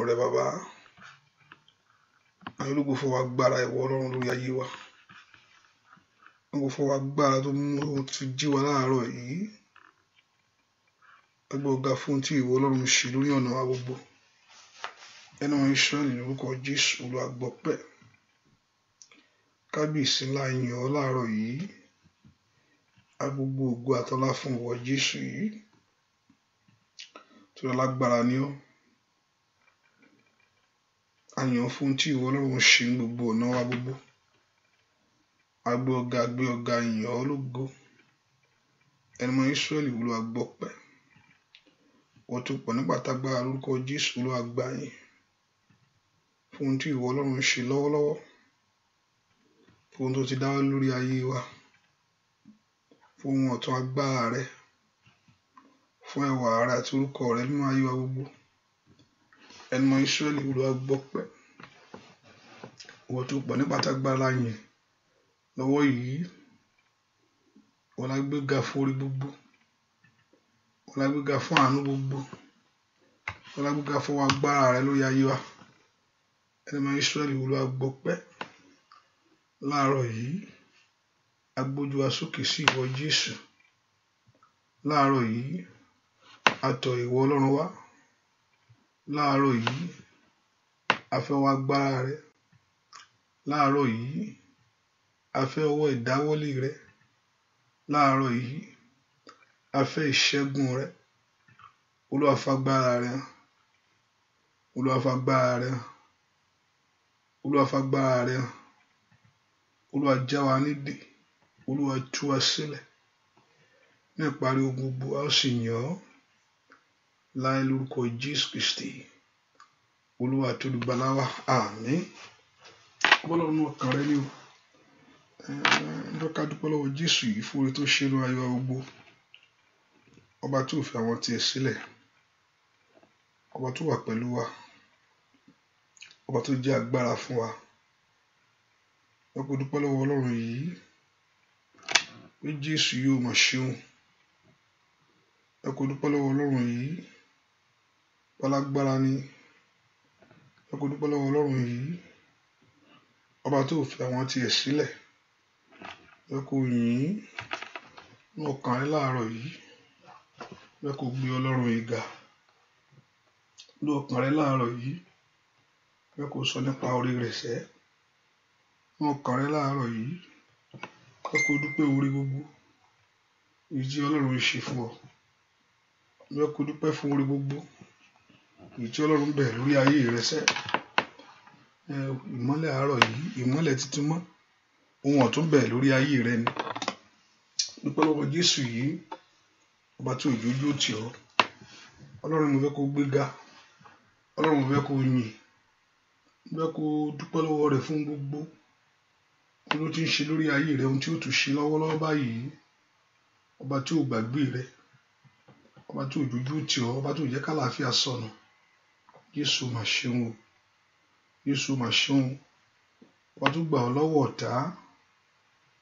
ọ̀rẹ́ bàbá ológo fọwọ́ agbára ìwọ Ọlọ́run lórí ayé wa, ológo fọwọ́ agbára tó mú ti jí wa láàárọ̀ yìí, ẹgbẹ́ ọ̀gá fún tí ìwọ Ọlọ́run ṣe lórí ọ̀nà wa gbogbo. Ẹnu Ísírẹ́lì lórúkọ Jésù Olúwa gbọpẹ́. Kábíyèsí ńlá yìn ọ́ láàárọ̀ yìí, a gbogbo ògo àtọlá fún ìwọ Jésù yìí tó lágbára ní ọ́. A yìn ọ́ fún tí ìwọ Ọlọ́run ṣe ní gbogbo ọ̀nà wa gbogbo. A gbé ọ̀gá yìn ọ́ lógo. Ẹnu Ísírẹ́lì Olúwa gbọpẹ́. Wọ́n tó pọ̀ nípa tágbára lórúkọ Jésù Olúwa gbà yìn fún tí ìwọ Ọlọ́run ṣe lọ́wọ́lọ́wọ́, fún tó ti dáwọ́ lórí ayé wa, fún ohun ọ̀tun agbára rẹ, fún ẹwà rẹ àti orúkọ rẹ nínú ayé wa gbogbo. Ẹnu Ísírẹ́lì Olúwa gbọpẹ́. Wọ́n tó pọ̀ nípa tágbára yìn lọ́wọ́ yìí, wọ́n la gbéga fún orí gbogbo, wọ́n la gbéga fún àánú gbogbo, wọ́n la gbéga fún agbára rẹ lórí ayé wa. Ẹnu Ísírẹ́lì Olúwa gbọpẹ́. Láàárọ̀ yìí, a gbójú wa sókè sí ìwọ Jésù. Láàárọ̀ yìí, a tọ̀ ìwọ Ọlọ́run wá. Láàárọ̀ yìí, a fẹ́ wá agbára rẹ. Láàárọ̀ yìí, a fẹ́ ọwọ́ ìdáwọ́lé rẹ. Láàárọ̀ yìí, a fẹ́ ìṣẹ́gun rẹ. Olúwa fagbára rẹ hàn. Olúwa fagbára rẹ hàn. Olúwa fagbára rẹ hàn. Olúwa já wa nídè. Olúwa tú wa sílẹ̀. Ní ìparí ohun gbogbo, a ó sì yìn ọ́ láì lórúkọ Jésù Kristi Olúwa tó olùgbàlà wa. Àmín. Ọlọ́run ọkàn rẹ ni o. Ká dúpẹ́ lọ́wọ́ Jésù yìí fún oore tó ṣe nínú ayé wa gbogbo. Ọba tó fi àwọn tiẹ̀ sílẹ̀, ọba tó wà pẹ̀lú wa, ọba tó jẹ́ agbára fún wa. Ẹ kú dúpẹ́ lọ́wọ́ Ọlọ́run yìí pé Jésù yóò máa ṣeun. Ẹ kú dúpẹ́ lọ́wọ́ Ọlọ́run yìí pálágbára ni. Ẹ kú dúpẹ́ lọ́wọ́ Ọlọ́run yìí ọba tó fi àwọn tiẹ̀ sílẹ̀. Ẹ kú yìn ní ọkàn rẹ láàárọ̀ yìí. Ẹ kú gbé Ọlọ́run yìí ga ní ọkàn rẹ láàárọ̀ yìí. Ẹ kú sọ nípa orí rẹ̀ sẹ́ ní ọkàn rẹ láàárọ̀ yìí. Ẹ kú dúpẹ́ orí gbogbo èyí tí Ọlọ́run ṣe fún ọ. Ẹ kú dúpẹ́ fún orí gbogbo èyí tí Ọlọ́run bẹ̀rẹ̀ lórí ayé rẹ sẹ́. Ìmọ́lẹ̀ àárọ̀ yìí, ìmọ́lẹ̀ tuntun mọ́, ohun ọ̀tun bẹ̀rẹ̀ lórí ayé rẹ ni. Dúpẹ́ lọ́wọ́ Jésù yìí, ọba tí òjòjú tì ọ́. Ọlọ́run mo fẹ́ kó gbéga. Ọlọ́run mo fẹ́ kó yìn. Mo fẹ́ kó dúpẹ́ lọ́wọ́ rẹ̀ fún gbogbo ohun tó ti ń ṣe lórí ayé rẹ, ohun tí ó tún ṣe lọ́wọ́lọ́wọ́ báyìí. Ọba tí ò gbàgbé rẹ, ọba tí òjòjú tì ọ́, ọba tí ò jẹ́ kálàáfíà sọnù. Jésù mà ṣeun o. Jésù mà ṣeun. Ọba tó gbà ọ́ lọ́wọ́ ọ̀tá,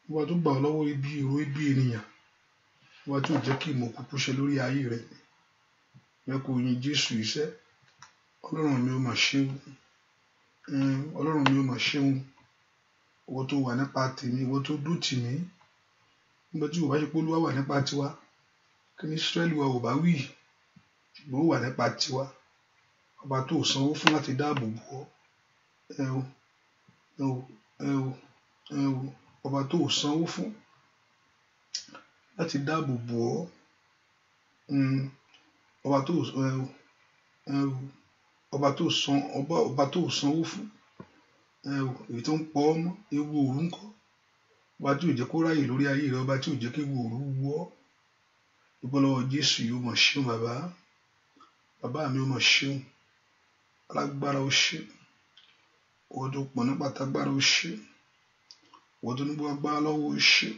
ọba tó gbà ọ́ lọ́wọ́ ibi èrò ibi ènìyàn, ọba tí ò jẹ́ kí ìmọ̀ òkùnkùn ṣe lórí ayé rẹ. Ẹ kú yìn Jésù iṣẹ́. Ọlọ́run mi ò mà ṣeun. Ọlọ́run mi ò mà ṣeun. Ìwọ tó wà nípa tèmi, ìwọ tó dúró tì mí. Nígbà tí ò bá ṣe pé Olúwa wà nípa tiwa, kí ni Ísírẹ́lì wa ò bá wí? Ṣùgbọ́n ó wà nípa tiwa. Ọba tó sanwó fún láti dáàbò bò ọ́. Ọba tó sanwó fún láti dáàbò bò ọ́. Ọba tó sanwó fún èyí tó ń pọ̀ ọ́ mọ́, ewu òru ńkọ́. Ọba tí ò jẹ́ kó ráyè lórí ayé rẹ, ọba tí ò jẹ́ kí ewu òru wọ́. Dúpẹ́ lọ́wọ́ Jésù yìí, ó mà ṣeun bàbá. Bàbá mi ó mà ṣeun. Alágbára ó ṣe. Ìwọ tó pọ̀ nípa tágbára ó ṣe. Ìwọ tó ní gbogbo agbára lọ́wọ́ ó ṣe.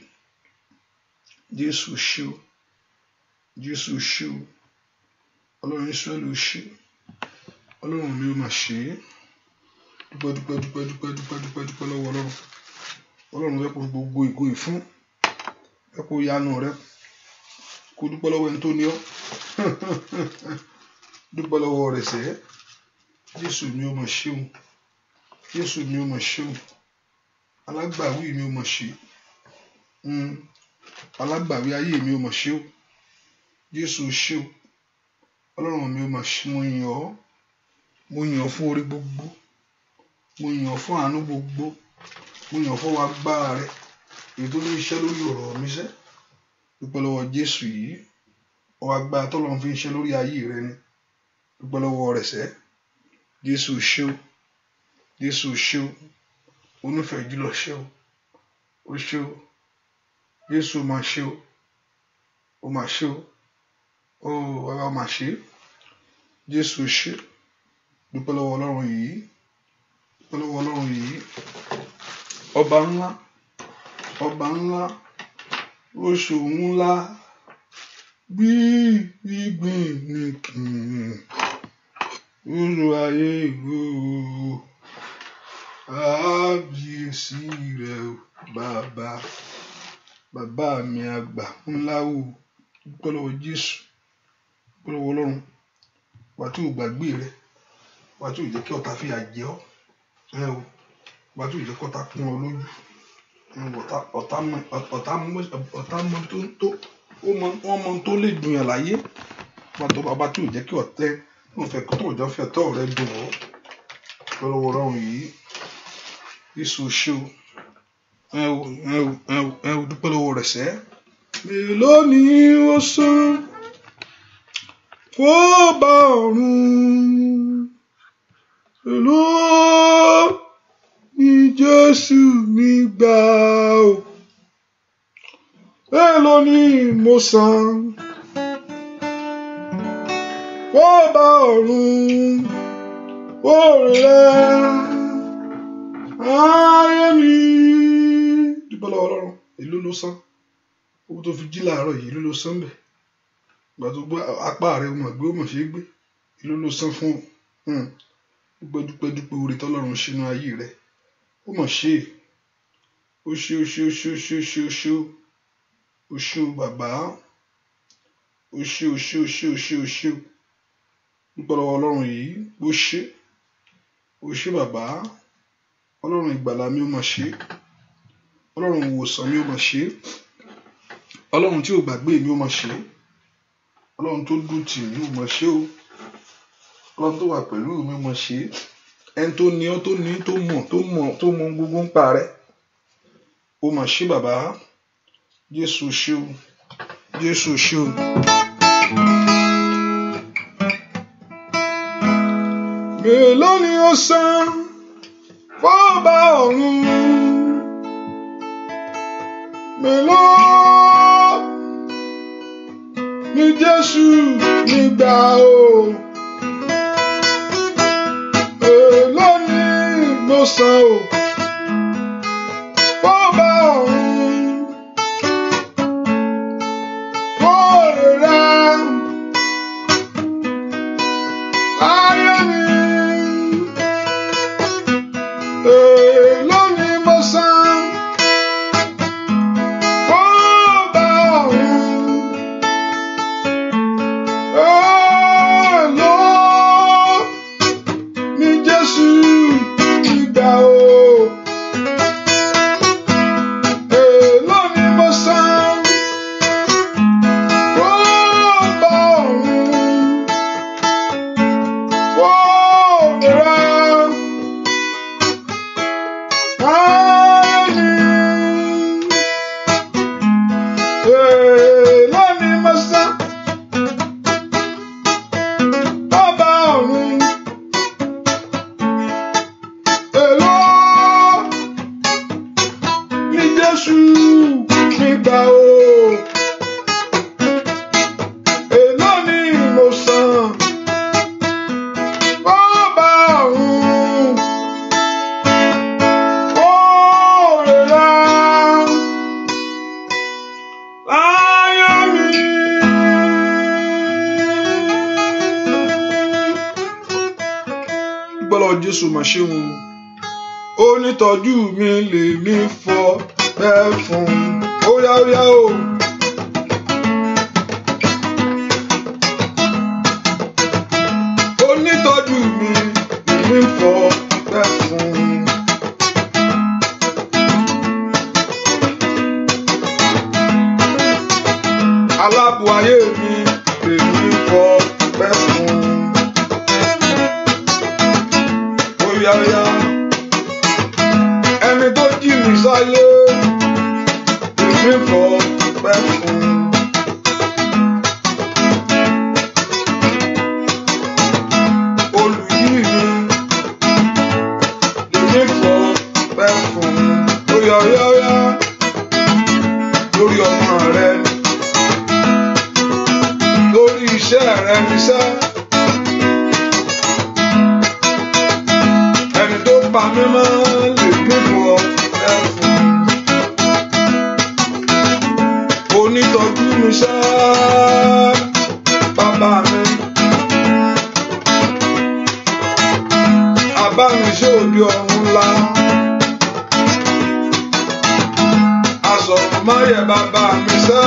Jésù ṣe o. Jésù ṣe o. Ọlọ́run Ísírẹ́lì ó ṣe. Ọlọ́run mi ó mà ṣe. Dúpẹ́ lọ́wọ́ Ọlọ́run. Ọlọ́run fẹ́ kó gbogbo ìgò ìfún. Fẹ́ kó yanu rẹ. Kó dúpẹ́ lọ́wọ́ ẹni tó ní ọ́. Dúpẹ́ lọ́wọ́ rẹ̀ sẹ́. Jésù mi ó mọ̀ ṣeun. Jésù mi ó mọ̀ ṣeun. Alágbàwí mi ó mọ̀ ṣe. Alágbàwí ayé mi ó mọ̀ ṣe o. Jésù ṣe o. Ọlọ́run mi ó mọ̀ ṣe. Mo yìn ọ́. Mo yìn ọ́ fún orí gbogbo. Mo yìn ọ́ fún àánú gbogbo. Mo yìn ọ́ fún agbára rẹ. Èyí tó ní iṣẹ́ lórí ọ̀rọ̀ mi ṣẹ́. Dúpẹ́ lọ́wọ́ Jésù yìí. Ọwọ́ agbára tọ́lọ́run fi ń ṣe lórí ayé rẹ ni. Dúpẹ́ lọ́wọ́ rẹ̀ sẹ́. Jésù ṣe o. Jésù ṣe o. Onífẹ̀ẹ́ jùlọ ṣe o. Ó ṣe o. Jésù máa ṣe o. Ó máa ṣe o. Ó bàbá máa ṣe. Jésù ṣe. Dúpẹ́ lọ́wọ́ Ọlọ́run yìí. Dúpẹ́ lọ́wọ́ Ọlọ́run yìí. Ọba ńlá. Ọba ńlá. Oṣù ńlá. Bí ìgbín nìkan. Oṣù ayé ìwò. Àbíyèsí rẹ o bàbá. Bàbá mi àgbà ńlá o. Dúpẹ́ lọ́wọ́ Jésù. Dúpẹ́ lọ́wọ́ Ọlọ́run. Wà tí ò gbàgbé rẹ. Wà tí ò jẹ́ kí ọ̀tá fìyà jẹ ọ́. Wà tí ò jẹ́ kí ọ̀tá kún ọ lójú. Ọ̀tá mọ tó wọ́n mọ tó lè dùn yàn láyé. Bàbá tí ò jẹ́ kí ọ̀tẹ́ wọ́n fẹ́ kó tó jọ fẹ́ tọ́ rẹ dùn ọ́. Dúpẹ́ lọ́wọ́ Ọlọ́run yìí. Jésù ṣe o. Dúpẹ́ lọ́wọ́ rẹ̀ sẹ́. Mélòó ni ó san fún ọba ọ̀run? Mélòó ni Jésù mi gbà o? Mélòó ni mo san fún ọba ọ̀run? Oore rẹ̀ ayé mi. Dúpẹ́ lọ́wọ́ Ọlọ́run. Èló ló san? Owó tó fi jí láàárọ̀ yìí èló ló san bẹ̀? Ìgbà tó gbọ́ apá rẹ̀ ó mọ̀ gbé ó mọ̀ ṣe é gbé. Èló ló san fún ọ? Dúpẹ́ oore tọ́lọ́run ṣe nínú ayé rẹ̀. Ó mọ̀ ṣe. Ó ṣe ó ṣe bàbá. Ó ṣe. Dúpẹ́ lọ́wọ́ Ọlọ́run yìí. Ó ṣe. Ó ṣe bàbá. Ọlọ́run ìgbàlà mi ó mọ̀ ṣe. Ọlọ́run ìwòsàn mi ó mọ̀ ṣe. Ọlọ́run tí ò gbàgbé mi ó mọ̀ ṣe. Ọlọ́run tó dùn tì mí ó mọ̀ ṣe o. Ọlọ́run tó wà pẹ̀lú mi ó mọ̀ ṣe. Ẹni tó ní ọ́ tó mọ̀ gbogbo ń pa rẹ̀. Ó mọ̀ ṣe bàbá. Jésù ṣe o. Jésù ṣe o. Mélòó ni ó san fún ọba ọ̀run? Mélòó ni Jésù mi gbà o? Mélòó ni mo san o fún ọba ọ̀run? Oore rẹ̀ ayé mi. Èló ni mo san fún ọba ọ̀run? Èló ni Jésù mi gbà o? Èló ni mo san fún ọba ọ̀run? Oore rẹ̀ ayé mi. Èló ni mo san ọba ọ̀run? Èló ni Jésù mi gbà o? Èló ni mo san ọba ọ̀run? Oore rẹ̀ ayé mi. Gbọ́dọ̀ Jésù máa ṣe wọn. Onítọ́jú mi lè mí fọ ẹ fún. Óyá o. Onítọ́jú mi lèmi fọpẹ́ fún. Aláàbò ayé mi lèmi fọpẹ́ fún. Oyáyá ẹni tó jí mi sáyé lèmi fọpẹ́ fún. Olùyí mi lèmi fọpẹ́ fún. Oyáyá lórí ọmọ rẹ, lórí iṣẹ́ rẹ níṣẹ́. Ẹni tó pa mí mọ́ lèmi fọpẹ́ fún. Onítọ́jú mi ṣá bàbá mi. Abániṣe òde ọ̀run ńlá. Asọ̀rọ̀ máyẹ̀ bàbá mi ṣá.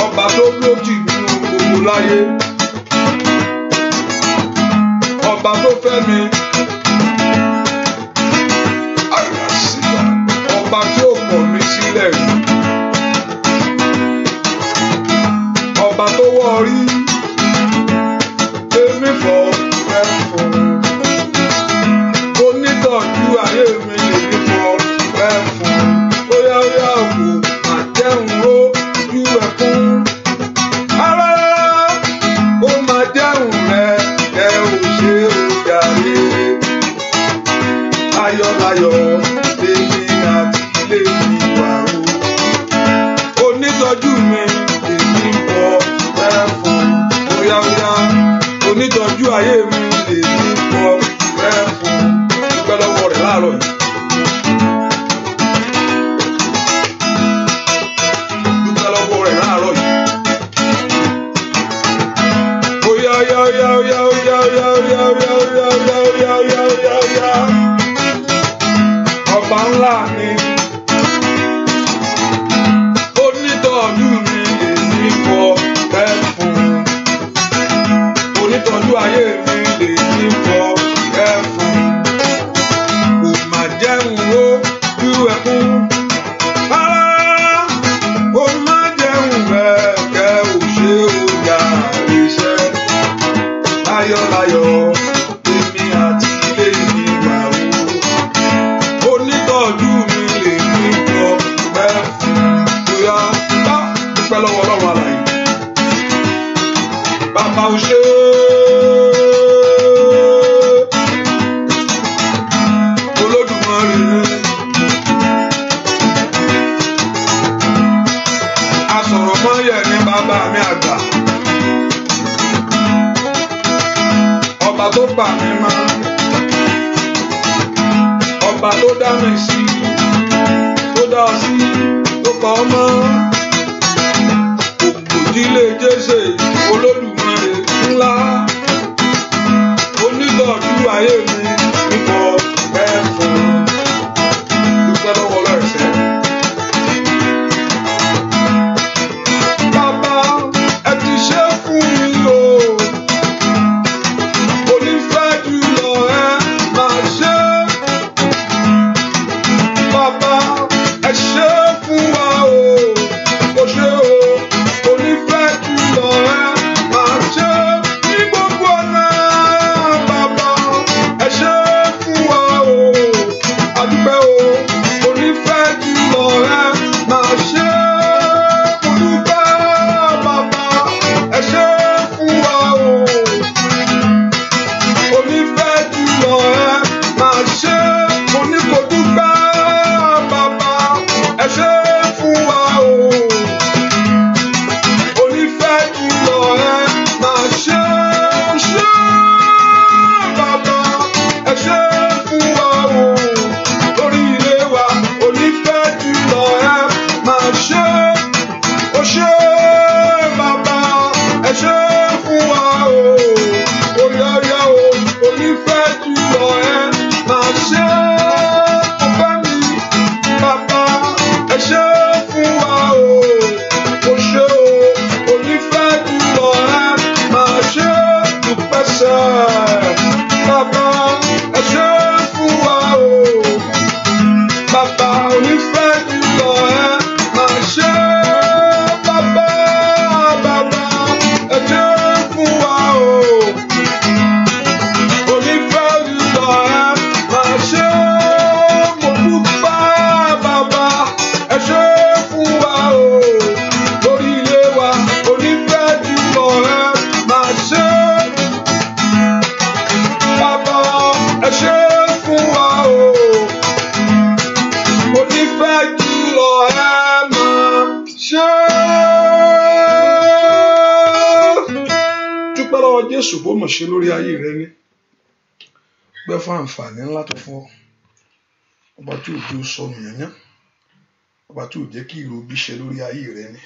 Ọba tó lójì nínú gbogbo láyé. Ọba tó fẹ́ mi. Àyàsíyà. Ọba tí ó kọ̀ mí sílẹ̀ rí. Ọba tó wọ̀ rí. Lèmi fọpẹ́ fún. Onítọ́jú ayé mi lèmi fọpẹ́ fún. Óyá wò àjẹun ojú ẹkún. Ará ó máa jẹun rẹ ẹ ò ṣe òjàre. Ayọ̀láyọ̀ lèmi àti ilé mi wà o. Onítọ́jú mi lèmi fọpẹ́ fún. Óyá onítọ́jú ayé mi lèmi fọpẹ́ fún. Dúpẹ́ lọ́wọ́ rẹ̀ láàárọ̀ yìí. Dúpẹ́ lọ́wọ́ rẹ̀ láàárọ̀ yìí. Óyá. Ọba ńlá mi. Onítọ́jú mi lèmi fọpẹ́ fún. Onítọ́jú ayé mi lèmi fọpẹ́ fún. Kò má jẹun ojú ẹkún. Ó má jẹun kẹ̀kẹ́ ò ṣe òjà iṣẹ́. Ayọ̀láyọ̀ lèmi àti ilé mi wà o. Onítọ́jú mi lèmi fọpẹ́ fún. Bóyá bá dúpẹ́ lọ́wọ́ Ọlọ́run alààyè. Bàbá ò ṣe Olódùmarè. Asọ̀rọ̀ mọ́yẹ̀ ní bàbá mi àgbà. Ọba tó pa mí mọ́. Ọba tó dá mi sí. Tó dá ọ sí. Tó pa ọ mọ́. Ògbòdìlé Jésè Olódùmarè ńlá. Onítọ́jú ayé mi ní fọpẹ́ fún. Dúpẹ́ lọ́wọ́ Ọlọ́run. Bàbá ẹ ti ṣe fún mi o. Onífẹ́ jùlọ ẹ máa ṣe. Bàbá ẹ ṣe fún wa o. O ṣe o. Onífẹ́ jùlọ ẹ máa ṣe. Ní bàbá ẹ ṣé fún wa o bàbá onífẹ́ jùlọ ẹ máa ṣe bàbá ẹ ṣé fún wa o onífẹ́ jùlọ ẹ máa ṣe mo dúpẹ́ bàbá ẹ ṣé fún wa o lórí ilé wa onífẹ́ jùlọ ẹ máa ṣe bàbá ẹ ṣé fún wa o onífẹ́ jùlọ ẹ máa ṣe. Dúpẹ́ lọ́wọ́ Jésù bó mọ̀ ṣe lórí ayé rẹ ní gbẹ́ fún àǹfààní ńlá tó fún ọ ọba tí ò jẹ́ ó sọnù yányán ọba tí ò jẹ́ kí ìró bí ṣe lórí ayé rẹ ní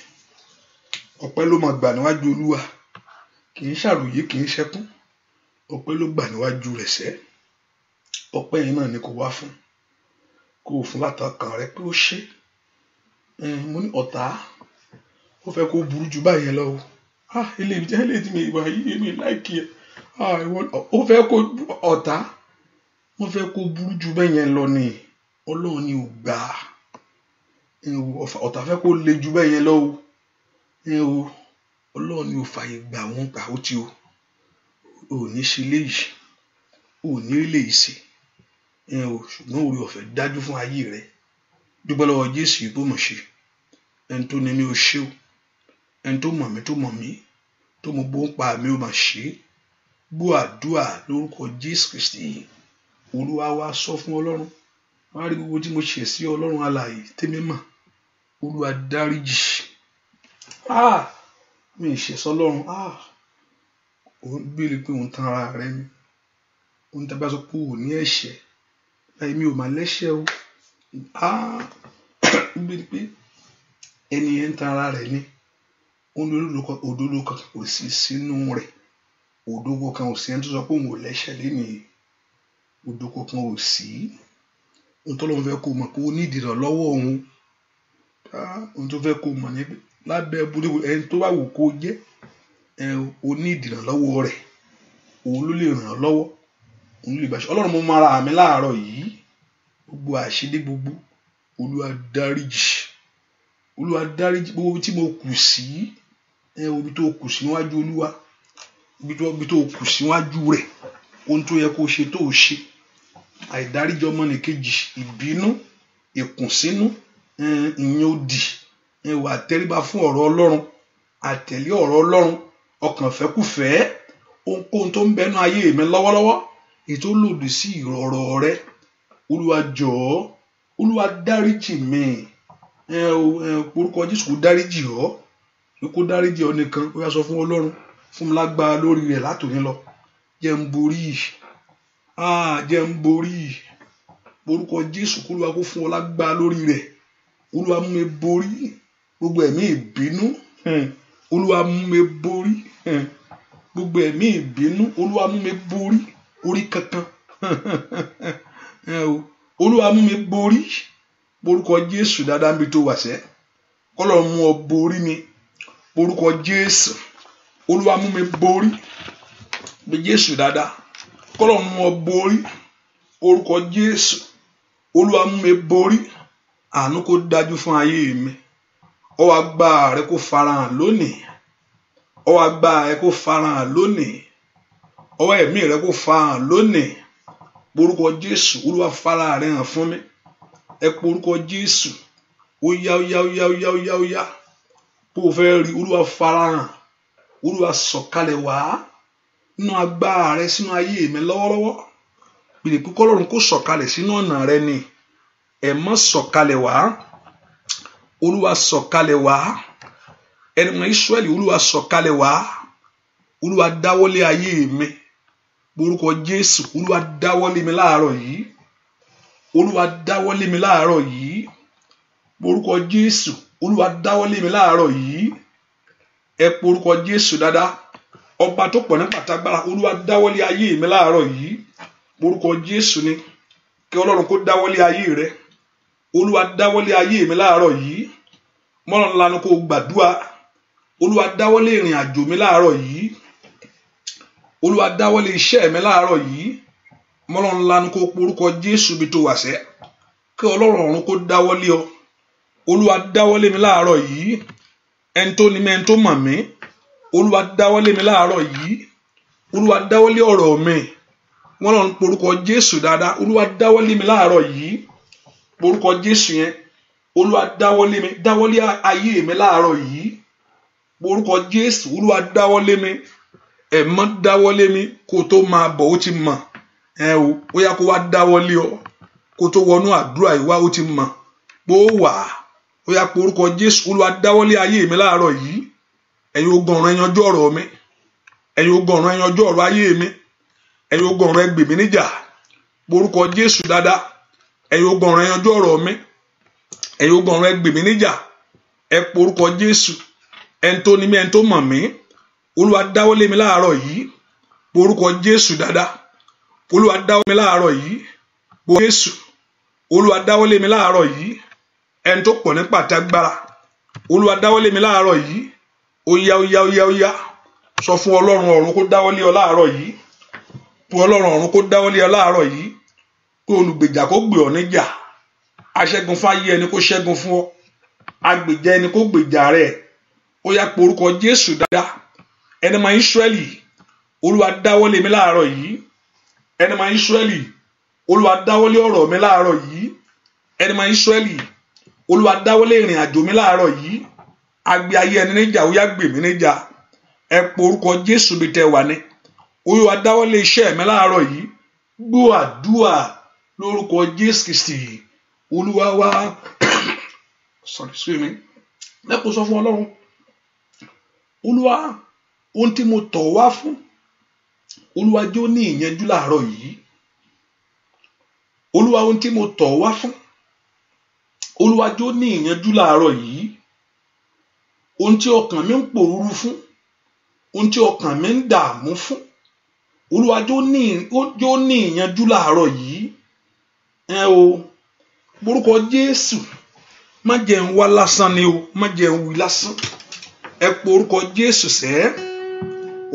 ọpẹ́ ló máa gbà níwájú Olúwa kì í ṣàròyé kì í ṣẹkún ọpẹ́ ló gbà níwájú rẹ̀ sẹ́ ọpẹ́ yẹn náà ni kò wá fún kó o fún látọkàn rẹ pé ó ṣe mo ní ọ̀tá ó fẹ́ kó burú jù báyẹn lọ o ilé tí mi ìwà yìí mi láìkí ẹ ó fẹ́ kó ọ̀tá wọ́n fẹ́ kó burú jù bẹ́yẹn lọ ni Ọlọ́run ni ò gbà ọ̀tá fẹ́ kó le jù bẹ́yẹn lọ o Ọlọ́run ni ò fààyè gbà wọ́n gbà ó ti o ò ní ṣe léyìí ò ní rí léyìí sí ṣùgbọ́n orí ọ̀fẹ́ dájú fún ayé rẹ dúpẹ́ lọ́wọ́ Jésù yìí tó mọ̀ ṣe ẹni tó ní mi ò ṣe o ẹni tó mọ̀ mí tó mọ̀ bó ń pa mi ò mà ṣe gbọ́ àdúrà lórúkọ Jésù Kristi Olúwa wa sọ fún Ọlọ́run wá rí gbogbo tí mo ṣe sí Ọlọ́run alààyè tèmi mọ̀ Olúwa dáríjì mi ì ṣe sọ́lọ́run òun gbélé pé òun tan ara rẹ ni òun tàbí aṣọ pé òun ní ẹ̀ṣẹ̀ láì mi ò máa lẹ́ṣẹ̀ o gbélé pé ẹni yẹn ń tan ara rẹ ni òun ní òdodo kan kò sí sínú rẹ̀ òdodo kan ò sí ẹni tó sọ pé òun ò lẹ́ṣẹ̀ lénìí òdodo kan ò sí ohun tó lọ́wọ́ fẹ́ kó mọ̀ pé ó ní ìdìrànlọ́wọ́ òun ohun tó fẹ́ kó mọ̀ ní lábẹ́ bóde ẹni tó bá wù kó jẹ́ ó ní ìdìrànlọ́wọ́ rẹ̀ òun ló lè ràn án lọ́wọ́ òun ló lè bá ṣe Ọlọ́run mo mọ ara mi láàárọ̀ yìí gbogbo àṣídé gbogbo Olúwa dáríjì gbogbo tí mo kù sí ibi tó kù sí níwájú Olúwa ibi tó kù sí níwájú rẹ̀ ohun tó yẹ kó ṣe tó ṣe àìdáríjì ọmọnìkejì ìbínú ìkùnsínú ìyẹn òdì wà tẹríba fún ọ̀rọ̀ Ọlọ́run àtẹ̀lé ọ̀rọ̀ Ọlọ́run ọkàn fẹ́kùfẹ́ ohunkóhun tó ń bẹnu ayé mi lọ́wọ́lọ́wọ́ èyí tó lòdì sí ọ̀rọ̀ rẹ Olúwa jọ̀ọ́ Olúwa dáríjì mi orúkọ Jésù kó dáríjì ọ nìkan ó yá sọ fún Ọlọ́run fún mi lágbára lórí rẹ̀ látòní lọ jẹ́ ń borí orúkọ Jésù kó Olúwa kó fún ọ lágbára lórí rẹ̀ Olúwa mú mi borí gbogbo ẹ̀mí ìbínú Olúwa mú mi borí gbogbo ẹ̀mí ìbínú Olúwa mú mi borí orí kankan Olúwa mú mi borí orúkọ Jésù dáadáa níbi tó wà sẹ́ kọ́lọ̀ mú ọ borí mi orúkọ Jésù Olúwa mú mi borí bí Jésù dáadáa kọ́lọ̀ mú ọ borí orúkọ Jésù Olúwa mú mi borí àánú kó dájú fún ayé mi ọwọ́ agbára rẹ kó farahàn lónìí ọwọ́ agbára rẹ kó farahàn lónìí ọwọ́ ẹ̀mí rẹ kó farahàn lónìí orúkọ Jésù Olúwa farahàn rẹ hàn fún mi ẹ pé orúkọ Jésù ó yá bó o fẹ́ rí Olúwa farahàn Olúwa sọ̀kalẹ̀ wá nínú agbára rẹ sínú ayé mi lọ́wọ́lọ́wọ́ pèlè pé kọ́lọ́run kó sọ̀kalẹ̀ sínú ọ̀nà rẹ ni ẹ mọ́ sọ̀kalẹ̀ wá Olúwa sọ̀kalẹ̀ wá ẹni mọ Ísírẹ́lì Olúwa sọ̀kalẹ̀ wá Olúwa dáwọ́lé ayé mi orúkọ Jésù Olúwa dáwọ́lé mi láàárọ̀ yìí Olúwa dáwọ́lé mi láàárọ̀ yìí orúkọ Jésù Olúwa dáwọ́lé mi láàárọ̀ yìí ẹ pé orúkọ Jésù dáadáa ọba tó pọ̀ ní pàtàgbára Olúwa dáwọ́lé ayé mi láàárọ̀ yìí orúkọ Jésù ni kí Ọlọ́run kó dáwọ́lé ayé rẹ Olúwa dáwọ́lé ayé mi láàárọ̀ yìí mọ́nà ńlá ni kó gbàdúrà Olúwa dáwọ́lé ìrìn àjò mi láàárọ̀ yìí Olúwa dáwọ́lé iṣẹ́ mi láàárọ̀ yìí mọ́lọ́run lanu kó porúkọ Jésù bí tó wà sẹ́ kí Ọlọ́run ọ̀run kó dáwọ́lé ọ. Olúwa dáwọ́lé mi láàárọ̀ yìí ẹni tó ní mi ẹni tó mọ̀ mí. Olúwa dáwọ́lé mi láàárọ̀ yìí. Olúwa dáwọ́lé ọ̀rọ̀ mi wọ́n lọ́n porúkọ Jésù dáadáa. Olúwa dáwọ́lé mi láàárọ̀ yìí porúkọ Jésù yẹn. Olúwa dáwọ́lé mi, dáwọ́lé ayé mi láàárọ̀ yìí porúkọ Jésù. Olúwa dáwọ́lé mi, ẹ̀mọ́ dáwọ́lé mi kó tó máa bọ̀ ó ti mọ̀ ó yá kó wá dáwọ́lé ọ kó tó wọnú àdúrà ìwá ó ti mọ̀ pé ó wà ó yá porúkọ Jésù. Olúwa dáwọ́lé ayé mi láàárọ̀ yìí. Ẹ̀yin ogun ọ̀run ẹ yanjú ọ̀rọ̀ mi, ẹ̀yin ogun ọ̀run ẹ yanjú ọ̀rọ̀ ayé mi, ẹ̀yin ogun ọ̀run ẹ gbè mí níjà porúkọ Jésù dáadáa. Ẹ̀yin ogun ọ̀run ẹ yanjú ọ̀rọ̀ mi, ẹ̀yin ogun ọ̀run ẹ gbè mí níjà ẹ porúkọ Jésù. Ẹni tó ní mi ẹni tó mọ̀ mí. Olúwa dáwọ́lé mi láàárọ̀ yìí porúkọ Jésù dáadáa. Olúwa dáwọ́lé mi láàárọ̀ yìí porúkọ Jésù. Olúwa dáwọ́lé mi láàárọ̀ yìí ẹni tó pọ̀ ní pàtàgbára. Olúwa dáwọ́lé mi láàárọ̀ yìí ó yá sọ fún Ọlọ́run ọ̀run kó dáwọ́lé ọ láàárọ̀ yìí. Fún Ọlọ́run ọ̀run kó dáwọ́lé ọ láàárọ̀ yìí kó olùgbèjà kó gbè ọ níjà. Aṣẹ́gun fún ayé ẹni kó ṣẹ́gun fún ọ. Agbèjà ẹni kó gbèjà rẹ̀. Ó yá porúkọ Jésù dáadáa. Ẹni máa Ísírẹ́lì Olúwa dáwọ́lé mi láàárọ̀ yìí. Ẹni máa Ísírẹ́lì Olúwa dáwọ́lé ọ̀rọ̀ mi láàárọ̀ yìí. Ẹni máa Ísírẹ́lì Olúwa dáwọ́lé ìrìn àjò mi láàárọ̀ yìí. Agbé ayé ẹni níjà ó yá gbè mí níjà ẹ porúkọ Jésù bí tẹ wà ní. Olúwa dáwọ́lé iṣẹ́ mi láàárọ̀ yìí. Gbọ́ àdúà lórúkọ Jésù Kristi Olúwa wa. Lẹ́kọ̀ọ́ sọ fún Ọlọ́run Olúwa ohun tí mo tọ̀ wá fún Olúwa jẹ́ ó ní ìyẹnjú láàárọ̀ yìí. Olúwa ohun tí mo tọ̀ wá fún Olúwa jẹ́ ó ní ìyẹnjú láàárọ̀ yìí. Ohun tí ọkàn mi ń pòrúurú fún, ohun tí ọkàn mi ń dààmú fún Olúwa jẹ́ ó ní ìyẹnjú láàárọ̀ yìí. Orúkọ Jésù má jẹ́ ń wá lásán ni o, má jẹ́ ń wí lásán. Ẹ porúkọ Jésù sẹ́.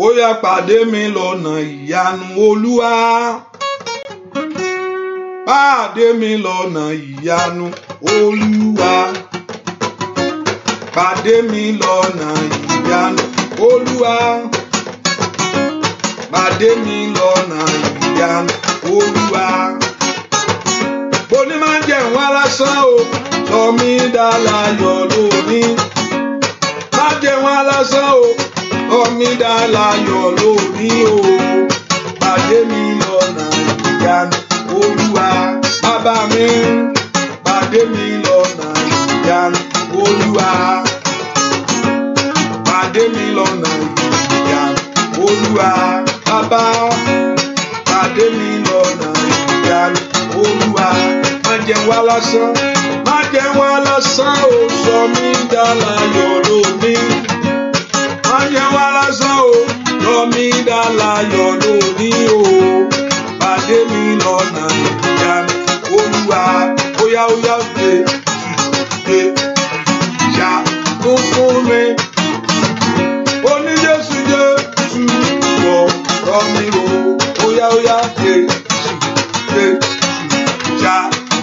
Ó yá pàdé mi lọ́nà ìyanu Olúwa. Pàdé mi lọ́nà ìyanu Olúwa. Pàdé mi lọ́nà ìyanu Olúwa. Pàdé mi lọ́nà ìyanu Olúwa. Bóní máa jẹ́ ń wá lásán o, sọ mí dá láyọ̀ lónìí. Má jẹ́ ń wá lásán o, sọ mí dá láyọ̀ lónìí o. Pàdé mi lọ́nà ìyanu Olúwa. Bàbá mi pàdé mi lọ́nà ìyanu Olúwa. Pàdé mi lọ́nà ìyanu Olúwa. Bàbá pàdé mi lọ́nà ìyanu Olúwa. Má jẹ́ ń wá lásán, má jẹ́ ń wá lásán o, sọ mí dá láyọ̀ lónìí. Má jẹ́ ń wá lásán o, sọ mí dá láyọ̀ lónìí o. Pàdé mi lọ́nà ìyanu Olúwa. Ó yá gbé ṣá tó fún mi. Oní Jésù wọ̀ rọ̀ mí o. Ó yá gbé ṣá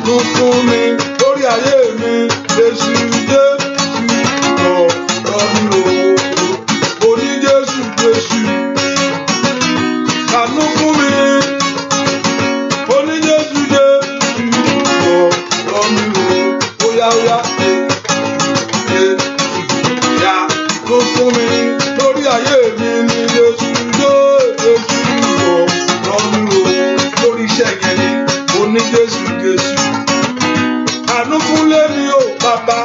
tó fún mi. Lórí ayé mi Jésù wọ̀ rọ̀ mí o. Oní Jésù ṣàánú fún mi. Oní Jésù wọ̀ rọ̀ mí o. Ó yá ṣá tó fún mi. Lórí ayé mi ni Jésù wọ̀ rọ̀ mí o. Lórí iṣẹ́ yẹn ni oní Jésù àánú fún lémi o bàbá.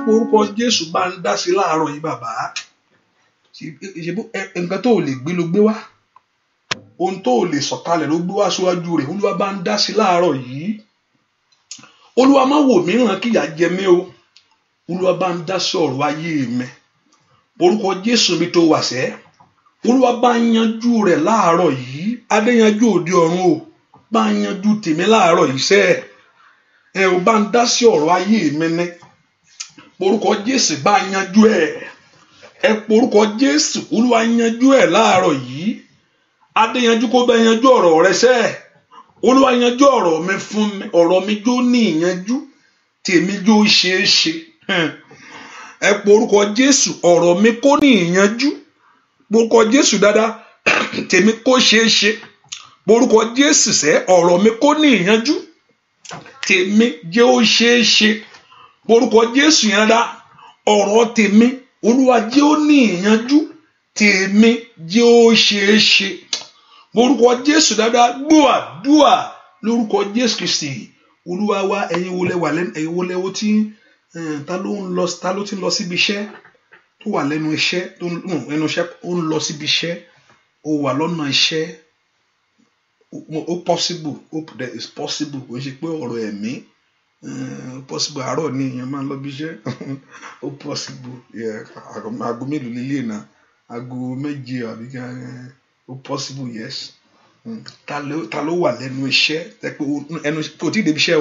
porúkọ Jésù bá ń dá sí láàárọ̀ yìí bàbá. Nǹkan tó lè gbé ló gbé wá, ohun tó lè sọ̀kalẹ̀ ló gbé wá síwájú rẹ̀. Olúwa bá ń dá sí láàárọ̀ yìí. Olúwa má wò mí ràn kíyà jẹ mí o. Olúwa bá ń dá sí ọ̀rọ̀ ayé mi. Orúkọ Jésù mi tó wà sẹ́. Olúwa bá ń yanjú rẹ̀ láàárọ̀ yìí. Adéyanjú òde ọ̀run o. Bá ń yanjú tèmi láàárọ̀ yìí sẹ́. Ò bá ń dá sí ọ̀rọ̀ ayé mi ní. Orúkọ Jésù bá ń yanjú ẹ̀. Orúkọ Jésù Olúwa yanjú ẹ̀ láàárọ̀ yìí. Adéyanjú kó bá yanjú ọ̀rọ̀ rẹ sẹ́. Olúwa yanjú ọ̀rọ̀ mi fún mi. Ọ̀rọ̀ mi jó ní ìyanjú. Tèmi jó ṣeé ṣe. Orúkọ Jésù ọ̀rọ̀ mi kó ní ìyanjú. Orúkọ Jésù dáadáa. Tèmi kó ṣeé ṣe. Orúkọ Jésù sẹ́ ọ̀rọ̀ mi kó ní ìyanjú. Tèmi jẹ́ ó ṣeé ṣe. Orúkọ Jésù yẹn dáadáa. Ọ̀rọ̀ tèmi Olúwa jẹ́ ó ní ìyanjú. Tèmi jẹ́ ó ṣeé ṣe. Orúkọ Jésù dáadáa. Gbọ́ àdúà lórúkọ Jésù Kristi. Olúwa wa ẹ̀yin wo lẹ wà lẹ́nu, ẹ̀yin wo lẹ wo tí ta ló ti ń lọ síbi iṣẹ́ tó wà lẹ́nu iṣẹ́ ẹnu iṣẹ́ ó ń lọ síbi iṣẹ́ ó wà lọ́nà iṣẹ́ ó possible there is possible kò ń ṣe pé ọ̀rọ̀ ẹ̀mí possible àárọ̀ ni èèyàn máa ń lọ bí iṣẹ́ ó possible aago mélòó lélẹ̀ náà aago méje àbí ó possible yes. Ta ló wà lẹ́nu iṣẹ́ ẹnu kò tí ì débi iṣẹ́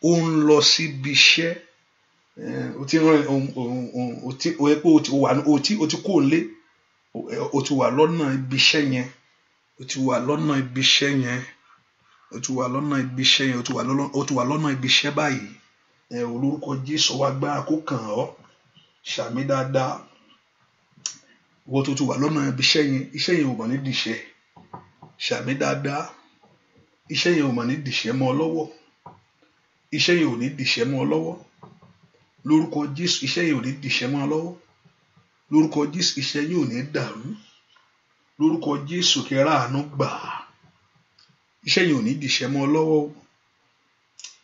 ó ń lọ síbi iṣẹ́ o ti rán o ti kó lé o ti wà lọ́nà ibi iṣẹ́ yẹn o ti wà lọ́nà ibi iṣẹ́ yẹn o ti wà lọ́nà ibi iṣẹ́ yẹn o ti wà lọ́nà ibi iṣẹ́ báyìí olórúkọ Jésù wá gbára kó kàn ọ́ ṣàmì dáadáa wọ́n tó ti wà lọ́nà ibi iṣẹ́ yẹn ò mọ̀ ní dìṣẹ́ ṣàmì dáadáa iṣẹ́ yẹn ò mọ̀ ní dìṣẹ́ mọ́ ọ lọ́wọ́ iṣẹ́ yẹn ò ní dìṣẹ́ mọ́ ọ lọ́wọ́ lórúkọ Jésù iṣẹ́ yẹn ò ní dìṣẹ́ mọ́ ọ lọ́wọ́ lórúkọ Jésù iṣẹ́ yẹn ò ní dàrú lórúkọ Jésù kẹrà àánú gbà iṣẹ́ yẹn ò ní dìṣẹ́ mọ́ ọ lọ́wọ́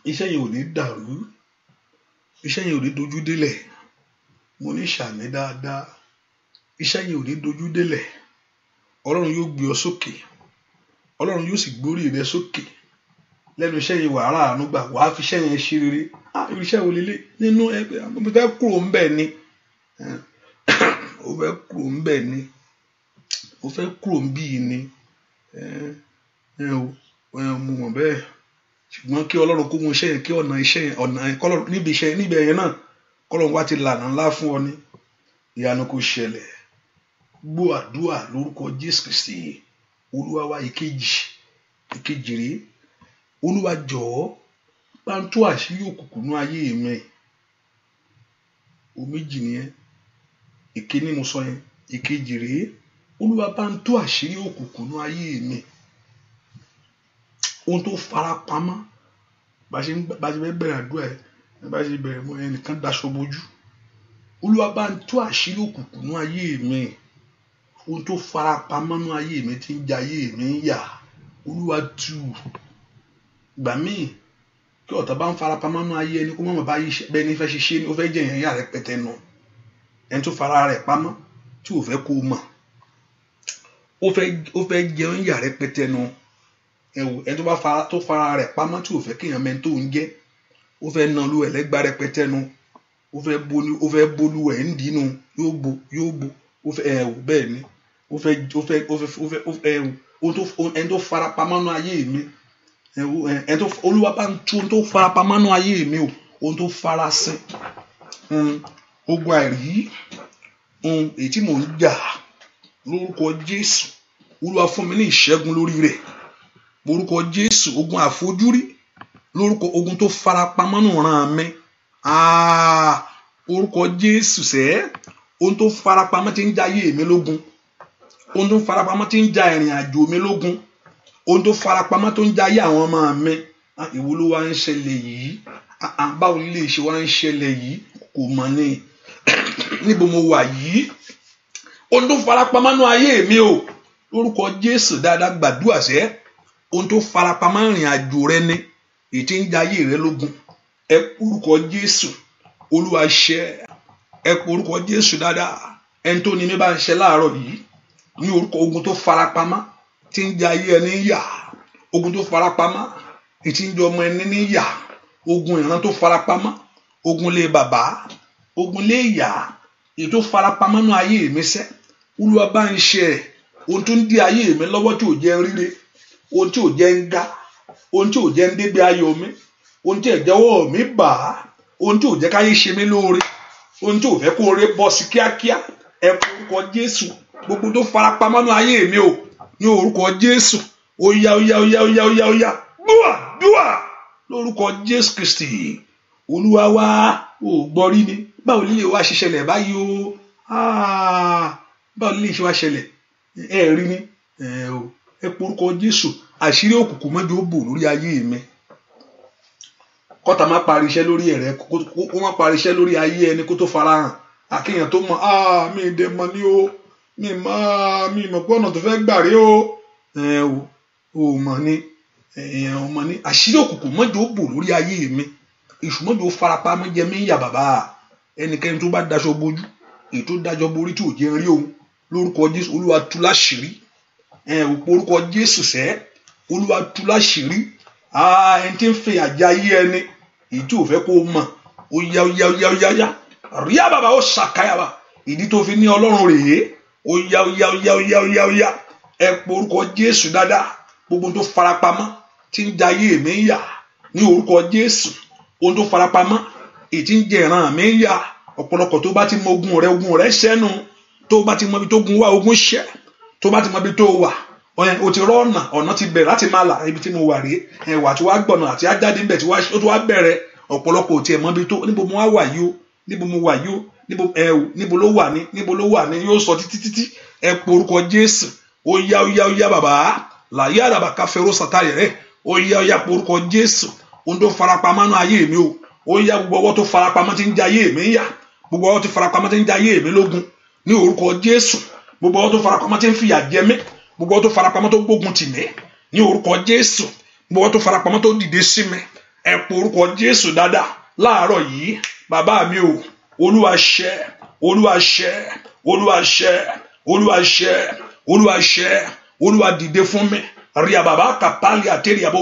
iṣẹ́ yẹn ò ní dàrú iṣẹ́ yẹn ò ní dojú délẹ̀ mo ní ṣàmì dáadáa iṣẹ́ yẹn ò ní dojú délẹ̀ Ọlọ́run yóò gbé ọ sókè Ọlọ́run yóò sì gbórí rẹ sókè lẹ́nu iṣẹ́ yẹn wàá ráàánú gbà wàá fi iṣẹ́ yẹn ṣe rere iṣẹ́ wo lélẹ̀ nínú ẹgbẹ́ mo fẹ́ kúrò ńbẹ̀ ni mo fẹ́ kúrò ńbẹ̀ ni mo fẹ́ kúrò ńbí ni mo mọ̀ bẹ́ẹ̀ ṣùgbọ́n kí Ọlọ́run kó mú iṣẹ́ yẹn kí ọ̀nà yẹn níbi ẹ̀yẹn náà kọ́lọ́run wá ti lànà ńlá fún ọ ní ìyanu kó ṣẹlẹ̀ gbọ́ àdúà lórúkọ Jésù Kristi Olúwa wa ìkejì rèé Olúwa jọ̀ọ́ bá ń tú àṣírí òkùnkùn ní ayé mi o méjì nìyẹn ìkíní mo sọ yẹn ìkejì rèé Olúwa bá ń tú àṣírí òkùnkùn ní ayé mi ohun tó fara pamọ́ bá ṣe fẹ́ bẹ̀rẹ̀ àdúrà ẹ̀ bá ṣe bẹ̀rẹ̀ mọ́ ẹnìkan daṣọ bojú Olúwa bá ń tú àṣírí òkùnkùn ní ayé mi ohun tó fara pamọ́ ní ayé mi tí ń jẹ ayé mi ń yà Olúwa tú gbà míì kí ọ̀tá bá ń fara pamọ́ ní ayé ẹni kó mọ̀ bá bẹ́ẹ̀ ni fẹ́ ṣiṣẹ́ ni ó fẹ́ jẹ́ èèyàn yà rẹpẹtẹ nù ẹni tó fara rẹ̀ pamọ́ tí ò fẹ́ kó mọ̀ ó fẹ́ jẹun yà rẹpẹtẹ nù ẹni tó fara rẹ̀ pamọ́ tí ò fẹ́ kéèyàn mẹ́ni tó ń jẹ́ ó fẹ́ na olú ẹ̀ lẹ́gbà rẹpẹtẹ nù ó fẹ́ bolú ẹ̀ ń dínú yóò bo ó fẹ́ bẹ́ẹ̀ ni ẹni tó fara pamọ́ ní ayé mi Olúwa bá ń tú ohun tó fara pamọ́ ní ayé mi o ohun tó fara sin ogun àìrí èyí tí mò ń jà lórúkọ Jésù Olúwa fún mi ní ìṣẹ́gun lórí rẹ̀ lórúkọ Jésù ogun àfojúrí lórúkọ ogun tó fara pamọ́ nù ràn mí orúkọ Jésù sẹ́ ohun tó fara pamọ́ tí ń ja ayé mi lógun ohun tó fara pamọ́ tí ń ja ìrìn àjò mi lógun ohun tó farapamọ́ tó ń jayé àwọn ọmọ mi ìwọ ló wá ń ṣẹlẹ̀ yìí báwo lè ṣe wá ń ṣẹlẹ̀ yìí kò mọ̀ ní níbo mo wà yìí ohun tó farapamọ́ nú ayé mi o lórúkọ Jésù dáadáa gbàdúrà sẹ́ ohun tó farapamọ́ ìrìn àjò rẹ ni èyí tí ń jayé rẹ lógun orúkọ Jésù Olúwa ṣẹ́ ẹ pe orúkọ Jésù dáadáa. Ẹni tó ní mi bá ń ṣe láàárọ̀ yìí ní orúkọ ogun tó farapamọ́ tí ń jẹ ayé ẹni yà, ogun tó farapamọ́ tí ń jẹ ọmọ ẹni ní yà, ogun ìran tó farapamọ́, ogun lé bàbá, ogun lé ìyá, èyí tó farapamọ́ nú ayé mi sẹ́, Olúwa bá ń ṣe ohun tó ń dí ayé mi lọ́wọ́ tí ò jẹ́ ń ríre, ohun tí ò jẹ́ ń ga, ohun tí ò jẹ́ ń débi ayọ̀ mi, ohun tí ẹ̀jẹ̀wọ́ mi bà á, ohun tí ò jẹ́ káyé ṣe mí lóore, ohun tí ò fẹ́ kó ore bọ́ sí kíákíá, ẹ pe orúkọ Jésù. Gbogbo tó farapamọ́ nú ayé mi o ní orúkọ Jésù, ó yá ó yá ó yá ó yá ó yá ó yá, dúà lórúkọ Jésù Kristi. Olúwa wa ò gbọ́ rí ni, báwo lílé wa ṣe ṣẹlẹ̀ báyìí o, báwo lílé ṣe wá ṣẹlẹ̀ ẹ rí ni, ẹ pe orúkọ Jésù. Àṣírí òkùnkùn mọ́jú ó bò lórí ayé mi, kọ́tà má parí iṣẹ́ lórí ẹ̀rẹ́, kó má parí iṣẹ́ lórí ayé ẹni kó tó farahàn, àkéèyàn tó mọ̀ mi dẹ̀ mọ̀ ní o, mi mọ̀ pé ọ̀nà tó fẹ́ gbà rí o, ò mọ̀ ni, ò mọ̀ ni. Àṣírí òkùnkùn mọ́jú ó bò lórí ayé mi, èṣù mọ́jú ó farapamọ́ jẹ mí yà bàbá. Ẹnikẹ́ni tó bá daṣọ bojú, èyí tó dájọ́ borí tí ò jẹ́ rí òun, lórúkọ Jésù Olúwa tú láṣìírí, orúkọ Jésù sẹ́, Olúwa tú láṣìírí. Ẹni tí ń fi àjà ayé ẹni èyí tí ò fẹ́ kó mọ̀, ó yá ó yá ó yá ó yá ó yá, rí àbàbà ó ṣàkáyàbà, ìdí tó fi ní Ọlọ́run rèé, ó yá ó yá ó yá ó yá ó yá ó yá. Ẹ pe orúkọ Jésù dáadáa. Gbogbo tó farapamọ́ tí ń jẹ ayé mi yà ní orúkọ Jésù, ohun tó farapamọ́ èyí tí ń jẹ ìran mi yà. Ọ̀pọ̀lọpọ̀ tó bá ti mọ ogun rẹ̀ ṣẹ́nu, tó bá ti mọ ibi tó gun wá ogun ṣẹ́, tó bá ti mọ ibi tó wà, o ti rọ ọ̀nà ti bẹ̀rẹ̀ láti máa là ibi tí mo wà rí, wà tí wàá gbọ̀nà àti ajáde ńbẹ̀ tí ó tó wá bẹ̀rẹ̀. Ọ̀pọ̀lọpọ̀ ò tiẹ̀ mọ ibi tó, níbo mo wà yìí o, níbo mo wà yìí o, níbo ló wà ní, níbo ló wà ní, yóò sọ títí. Ẹ pe orúkọ Jésù. Ó yá ó yá ó yá bàbá, làyé àdàbà káfẹ́ró sàtáyẹ̀ rẹ̀, ó yá ó yá pe orúkọ Jésù. Ohun tó farapamọ́ nú ayé mi o, ó yá gbogbo ọwọ́ tó farapamọ́ tí ń jẹ ayé mi yà, gbogbo ọwọ́ tó farapamọ́ tí ń jẹ ayé mi lógun ní orúkọ Jésù, gbogbo ọwọ́ tó farapamọ́ tí ń fìyà jẹ mí, gbogbo ọwọ́ tó farapamọ́ tó gbógun tì mí ní orúkọ Jésù, gbogbo ọwọ́ tó farapamọ́ tó dìde sí mi, ẹ pe orúkọ Jésù dáadáa láàárọ̀ yìí. Bàbá mi o, Olúwa ṣẹ́, Olúwa ṣẹ́, Olúwa ṣẹ́, Olúwa ṣẹ́, Olúwa ṣẹ́, Olúwa dìde fún mi, rí àbàbà kàpálì àtẹ́rì àbò,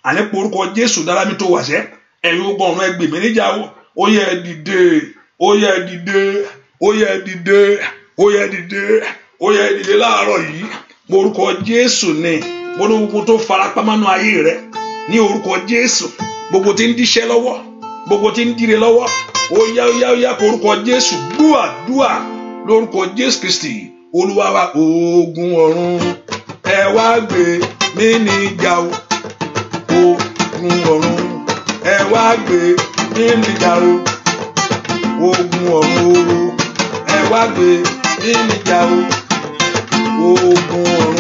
àní pe orúkọ Jésù dára mi tó wà sẹ́, ẹ̀yin ó gbọ́ ọ̀run ẹgbẹ̀ mi níjà o, ó yẹ dìde, ó yẹ dìde, ó yẹ dìde, ó yẹ dìde, ó yẹ dìde láàárọ̀ yìí. Orúkọ Jésù ni mo ní gbogbo tó farapamọ́ nú ayé rẹ ní orúkọ Jésù, gbogbo tí ń díṣẹ́ lọ́wọ́, gbogbo tí ń dire lọ́wọ́, ó yá ó yá ó yá orúkọ Jésù. Dúà lórúkọ Jésù Kristi Olúwa wa. Ogun ọ̀run ẹ wá gbé mi níjà o, ogun ọ̀run ẹ wá gbé mi níjà o, ogun ọ̀run ẹ wá gbé mi níjà o, ogun ọ̀run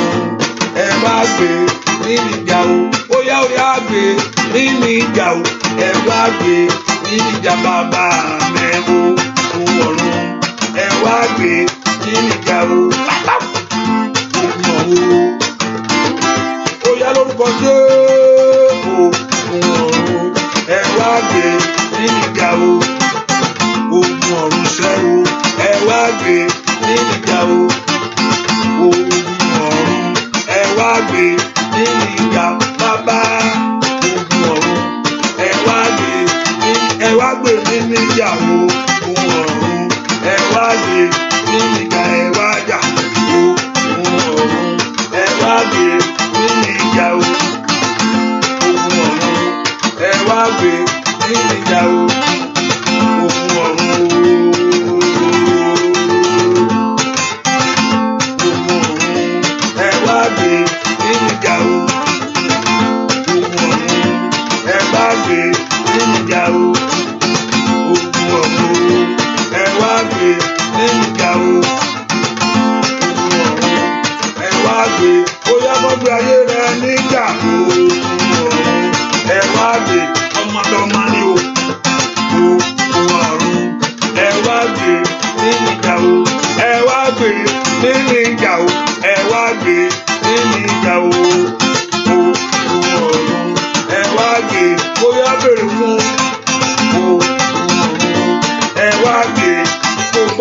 ẹ wá gbé mi níjà o, ó yá gbé mi níjà o, ẹ wá gbé mi níjà bàbá mi o, ogun ọ̀run ẹ wá gbé mi níjà o, ogun ọ̀run ó yá lórúkọ Jésù, ogun ọ̀run ẹ wá gbé mi níjà o, ogun ọ̀run ṣẹ́ o, ẹ wá gbé mi níjà o, ogun ọ̀run ẹ wá gbé mi níjà bàbá, ogun ọ̀run ẹ wá gbé mi níjà o, ogun ọ̀run ẹ wá gbé mi níjà, ẹ wá jà o, ogun ọ̀run ẹ wá gbé mi níjà o, ogun ọ̀run ẹ wá gbé mi níjà o,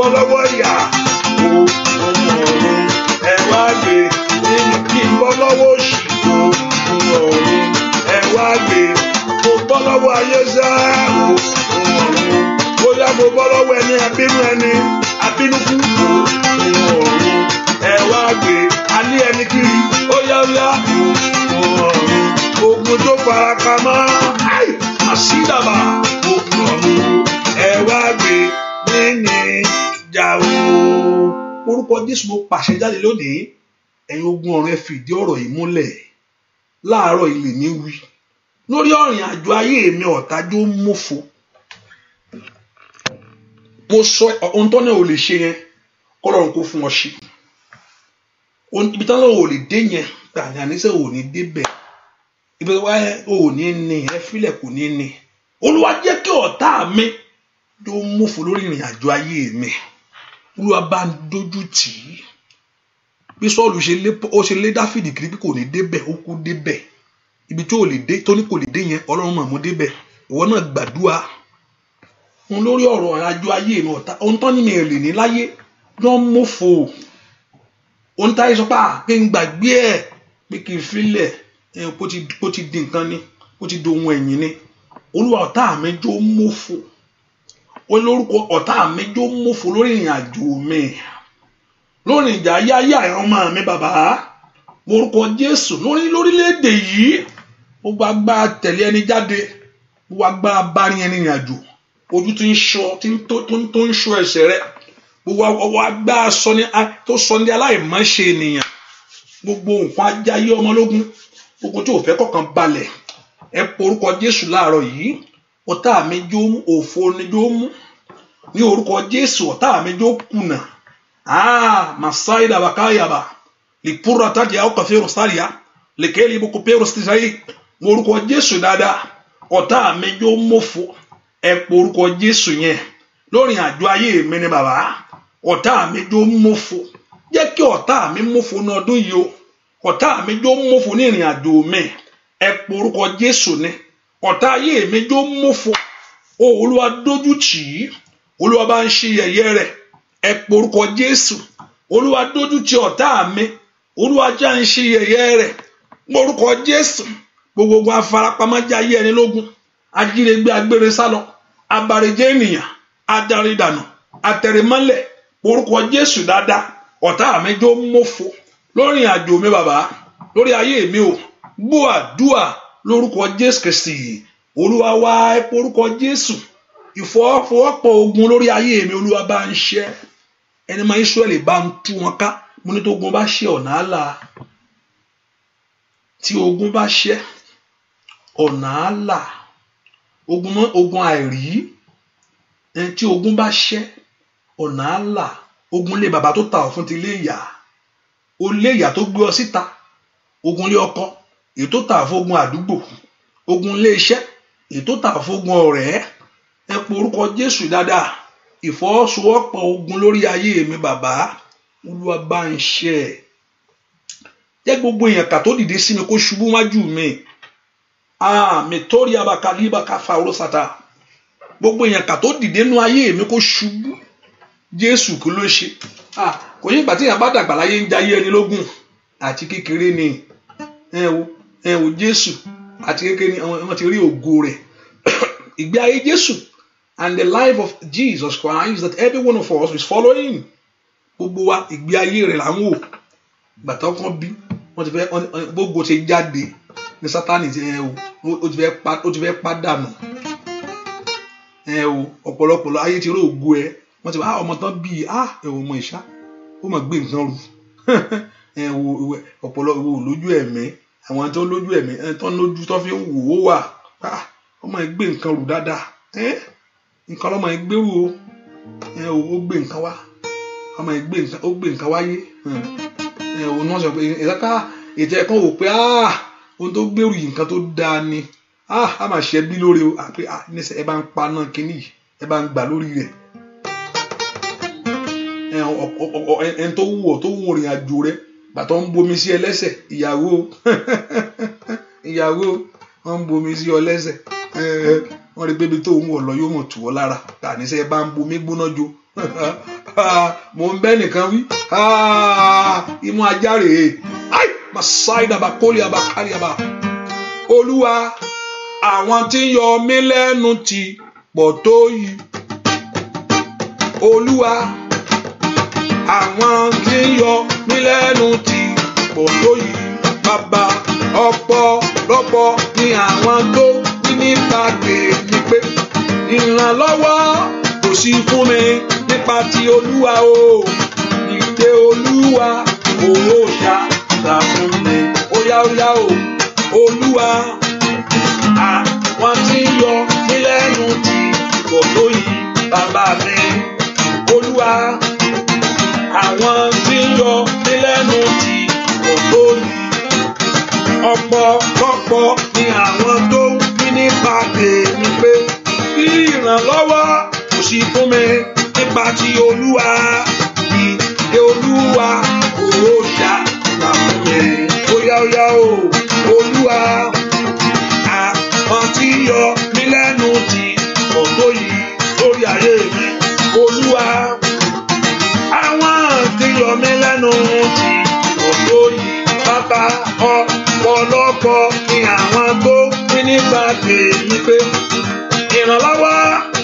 bọ́ lọ́wọ́ ìyà ohun ọ̀run ẹ wá gbé kí n bọ́ lọ́wọ́ òṣì ohun ọ̀run ẹ wá gbé mo bọ́ lọ́wọ́ ayé sá ohun ọ̀run bóyá mo bọ́ lọ́wọ́ ẹni abínúkú ohun ọ̀run ẹ wá gbé alẹ́ ẹni kiri ó yá ohun ọ̀run ogun tó fara pamọ́ àṣìdàbà ogun ọ̀run ẹ wá gbé nínú ìjà o. Orúkọ Jésù mo pàṣẹ jáde lónìí ẹ̀yin ogun ọ̀run ẹ fìdí ọ̀rọ̀ yìí múlẹ̀ láàárọ̀ ilé mi wí lórí ọ̀rìn àjò ayé mi ọ̀tájú mọ́fo. Mo sọ ohun tó náà ò lè ṣe yẹn kọ́lọ́run kó fún ọ ṣe ibi tó náà ò lè dé yẹn tàbí àníṣe ò ní débẹ̀ ibi tó wáyé ò ní ní ẹ fílẹ̀ kò ní ní. Olúwa jẹ́ kí ọ̀tá mi tó mọ́fo lórí ìrìn àjò ayé mi. Olúwa bá ń dojú tì í bí Sọ́ọ̀lù ṣe lé Dáfídì kiri bí kò ní débẹ̀ ó kú débẹ̀ ibi tí ò lè dé tó ní kò lè dé yẹn Ọlọ́run máa mú débẹ̀. Ìwọ náà gbàdúrà òun lórí ọ̀rọ̀ àjò ayé mi ọ̀tá ohun tán ní mi ò lè ní láyé lọ́ mọ́fo ohun táyé sọ pé pé ń gbàgbé ẹ̀ pé kì í filẹ̀ kó ti di nǹkan ni kó ti di ohun ẹ̀yìn ni. Olúwa ọ̀tá mi jó mọ́fo olórúkọ ọ̀tá mi jó mọ́fo lórí ìrìn àjò mi lórí ìjà ayé àwọn ọmọ mi bàbá orúkọ Jésù lórílẹ̀‐èdè yìí gbogbo agbára tẹ̀lé ẹni jáde gbogbo agbára bá rí ẹni ìrìn àjò ojú tí ń sọ tó ń sọ ẹsẹ̀ rẹ gbogbo ọwọ́ agbára tó sọ ní aláìmọ̀ṣe ènìyàn gbogbo nǹkan ajáyé ọmọlógún gbogbo tí ò fẹ́ kọ̀ọ̀kan balẹ̀ ẹ po orúkọ Jésù láàárọ̀ yìí ọ̀tá mi jó òfo ni jó mú ní orúkọ Jésù ọ̀tá mi jó kùnà masaida bakayaba lipura tati ya okafero staria lekeli bukupero stisai orúkọ Jésù dáadáa ọ̀tá mi jó mọ́fo ẹ po orúkọ Jésù yẹn lórí àjò ayé mi ni bàbá ọ̀tá mi jó mọ́fo jẹ́ kí ọ̀tá mi mọ́fo ní ọdún yìí o ọ̀tá mi jó mọ́fo ní ìrìn àjò mi ẹ po orúkọ Jésù ni ọ̀tá ayé mi jó mọ́fo Olúwa dójú tì í Olúwa bá ń ṣe yẹ̀yẹ́ rẹ̀ ẹ po orúkọ Jésù Olúwa dójú tì ọ̀tá mi Olúwa já ń ṣe yẹ̀yẹ́ rẹ̀ orúkọ Jésù gbogbo afarapamọ́ jẹ́ ayé ẹni lógun ajínigbé agbére sálọ abarijẹ́ ènìyàn adaridànù atẹ̀rẹ̀mọ́lẹ̀ orúkọ Jésù dáadáa ọ̀tá mi jó mọ́fo lórí àjò mi bàbá lórí ayé mi o gbọ́ àdúà lórúkọ Jésù Kristi Olúwa wá ẹ po orúkọ Jésù ìfọwọ́pọ̀ ogun lórí ayé mi Olúwa bá ń ṣẹ́ ẹni máa Ísírẹ́lì bá ń tú wọn ká mo ní tó ogun bá ṣẹ́ ọ̀nà àlà tí ogun bá ṣẹ́ ọ̀nà àlà ogun àìrí tí ogun bá ṣẹ́ ọ̀nà àlà ogun lé bàbá tó ta ọ̀ fún ti lé ìyá o lé ìyá tó gbé ọ síta ogun lé ọkọ èyí tó ta fún ogun àdúgbò ogun lé iṣẹ́ èyí tó ta fún ogun ọ̀rẹ́ ẹ po orúkọ Jésù dáadáa ìfọwọ́sowọ́pọ̀ ogun lórí ayé mi bàbá Olúwa bá ń ṣe jẹ́ gbogbo èèyàn kà tó dìde sí mi kó ṣubú wájú mi mi torí abakaliba káfa orosata gbogbo èèyàn kà tó dìde nú ayé mi kó ṣubú Jésù kí ló ṣe kò yí ìgbà tí èèyàn bá dàgbà láyé ń jayé ẹni lógún àti kékeré ni ẹ wo Jésù àti kékeré ni wọ́n ti rí ògo rẹ̀ ìgbé ayé Jésù and the life of Jesus Christ that every one of us is following gbogbo wa ìgbé ayé rẹ̀ là ń wò gbàtà ọkàn bí wọ́n ti fẹ́ gbogbo ti jáde ní Sátánì ó ti fẹ́ pàdánù ọ̀pọ̀lọpọ̀ ayé ti rí ògo ẹ wọ́n ti wá ọmọ tán bíi ọmọ ìṣá ó mọ̀ gbé nǹkan rù ọ̀pọ̀lọpọ̀ lójú ẹ̀mí àwọn tó lójú ẹ̀mí tó lójú tó fi ń wò ó wà ọmọ ẹ gbé nǹkan rù dáadáa nǹkan ọmọ ẹ gbérù ó gbé nǹkan wá ọmọ ẹ gbé nǹkan wáyé òun náà sọ pé ìsáká ètò ẹ̀kọ́ wò pé ohun tó gbèrú yìí nǹkan tó dáa ni a máa ṣe bí lórí o àpé níṣẹ́ ẹ bá ń pa náà kínní yìí ẹ bá ń gbà lórí rẹ̀ ẹni tó wù ọ́ tó wù rìn àjò rẹ̀ bàtọ́ ń bomi sí ẹ lẹ́sẹ̀ ìyàwó wọ́n ń bomi sí ọ lẹ́sẹ̀ wọ́n rí bébí tó ń wọ̀ lọ yóò mọ̀ tù ọ́ lára níṣẹ́ ẹ bá ń bomi gbóná jo mo ń bẹ́ nìkan wí imú ajá rèé masaida bakoli abakari aba. Olúwa àwọn tí ń yọ mí lẹ́nu ti pọ̀ tó yìí. Olúwa àwọn tí ń yọ mí lẹ́nu ti pọ̀ tó yìí. Bàbá ọ̀pọ̀lọpọ̀ ni àwọn tó ní nípa tèmi pé ìrànlọ́wọ́ kò sí fún mi nípa ti Olúwa o. Ìdè Olúwa owó ṣàṣà fún mi. Óyá o Olúwa àwọn tí ń yọ mí lẹ́nu ti pọ̀ tó yìí. Bàbá mi Olúwa àwọn tí ń yọ mí lẹ́nu ti pọ̀ tó yìí. Ọ̀pọ̀lọpọ̀ ni àwọn tó ní nípa tèmi pé ìrànlọ́wọ́ kò sí fún mi nípa ti Olúwa. Ìdè Olúwa owó ṣàṣà fún mi. Óyá o Olúwa àwọn tí ń yọ mí lẹ́nu ti pọ̀ tó yìí lórí ayé mi. Olúwa àwọn tí ń yọ mí lẹ́nu ti pọ̀ tó yìí. Bàbá ọ̀pọ̀lọpọ̀ ni àwọn tó ní nípa tèmi pé ìrànlọ́wọ́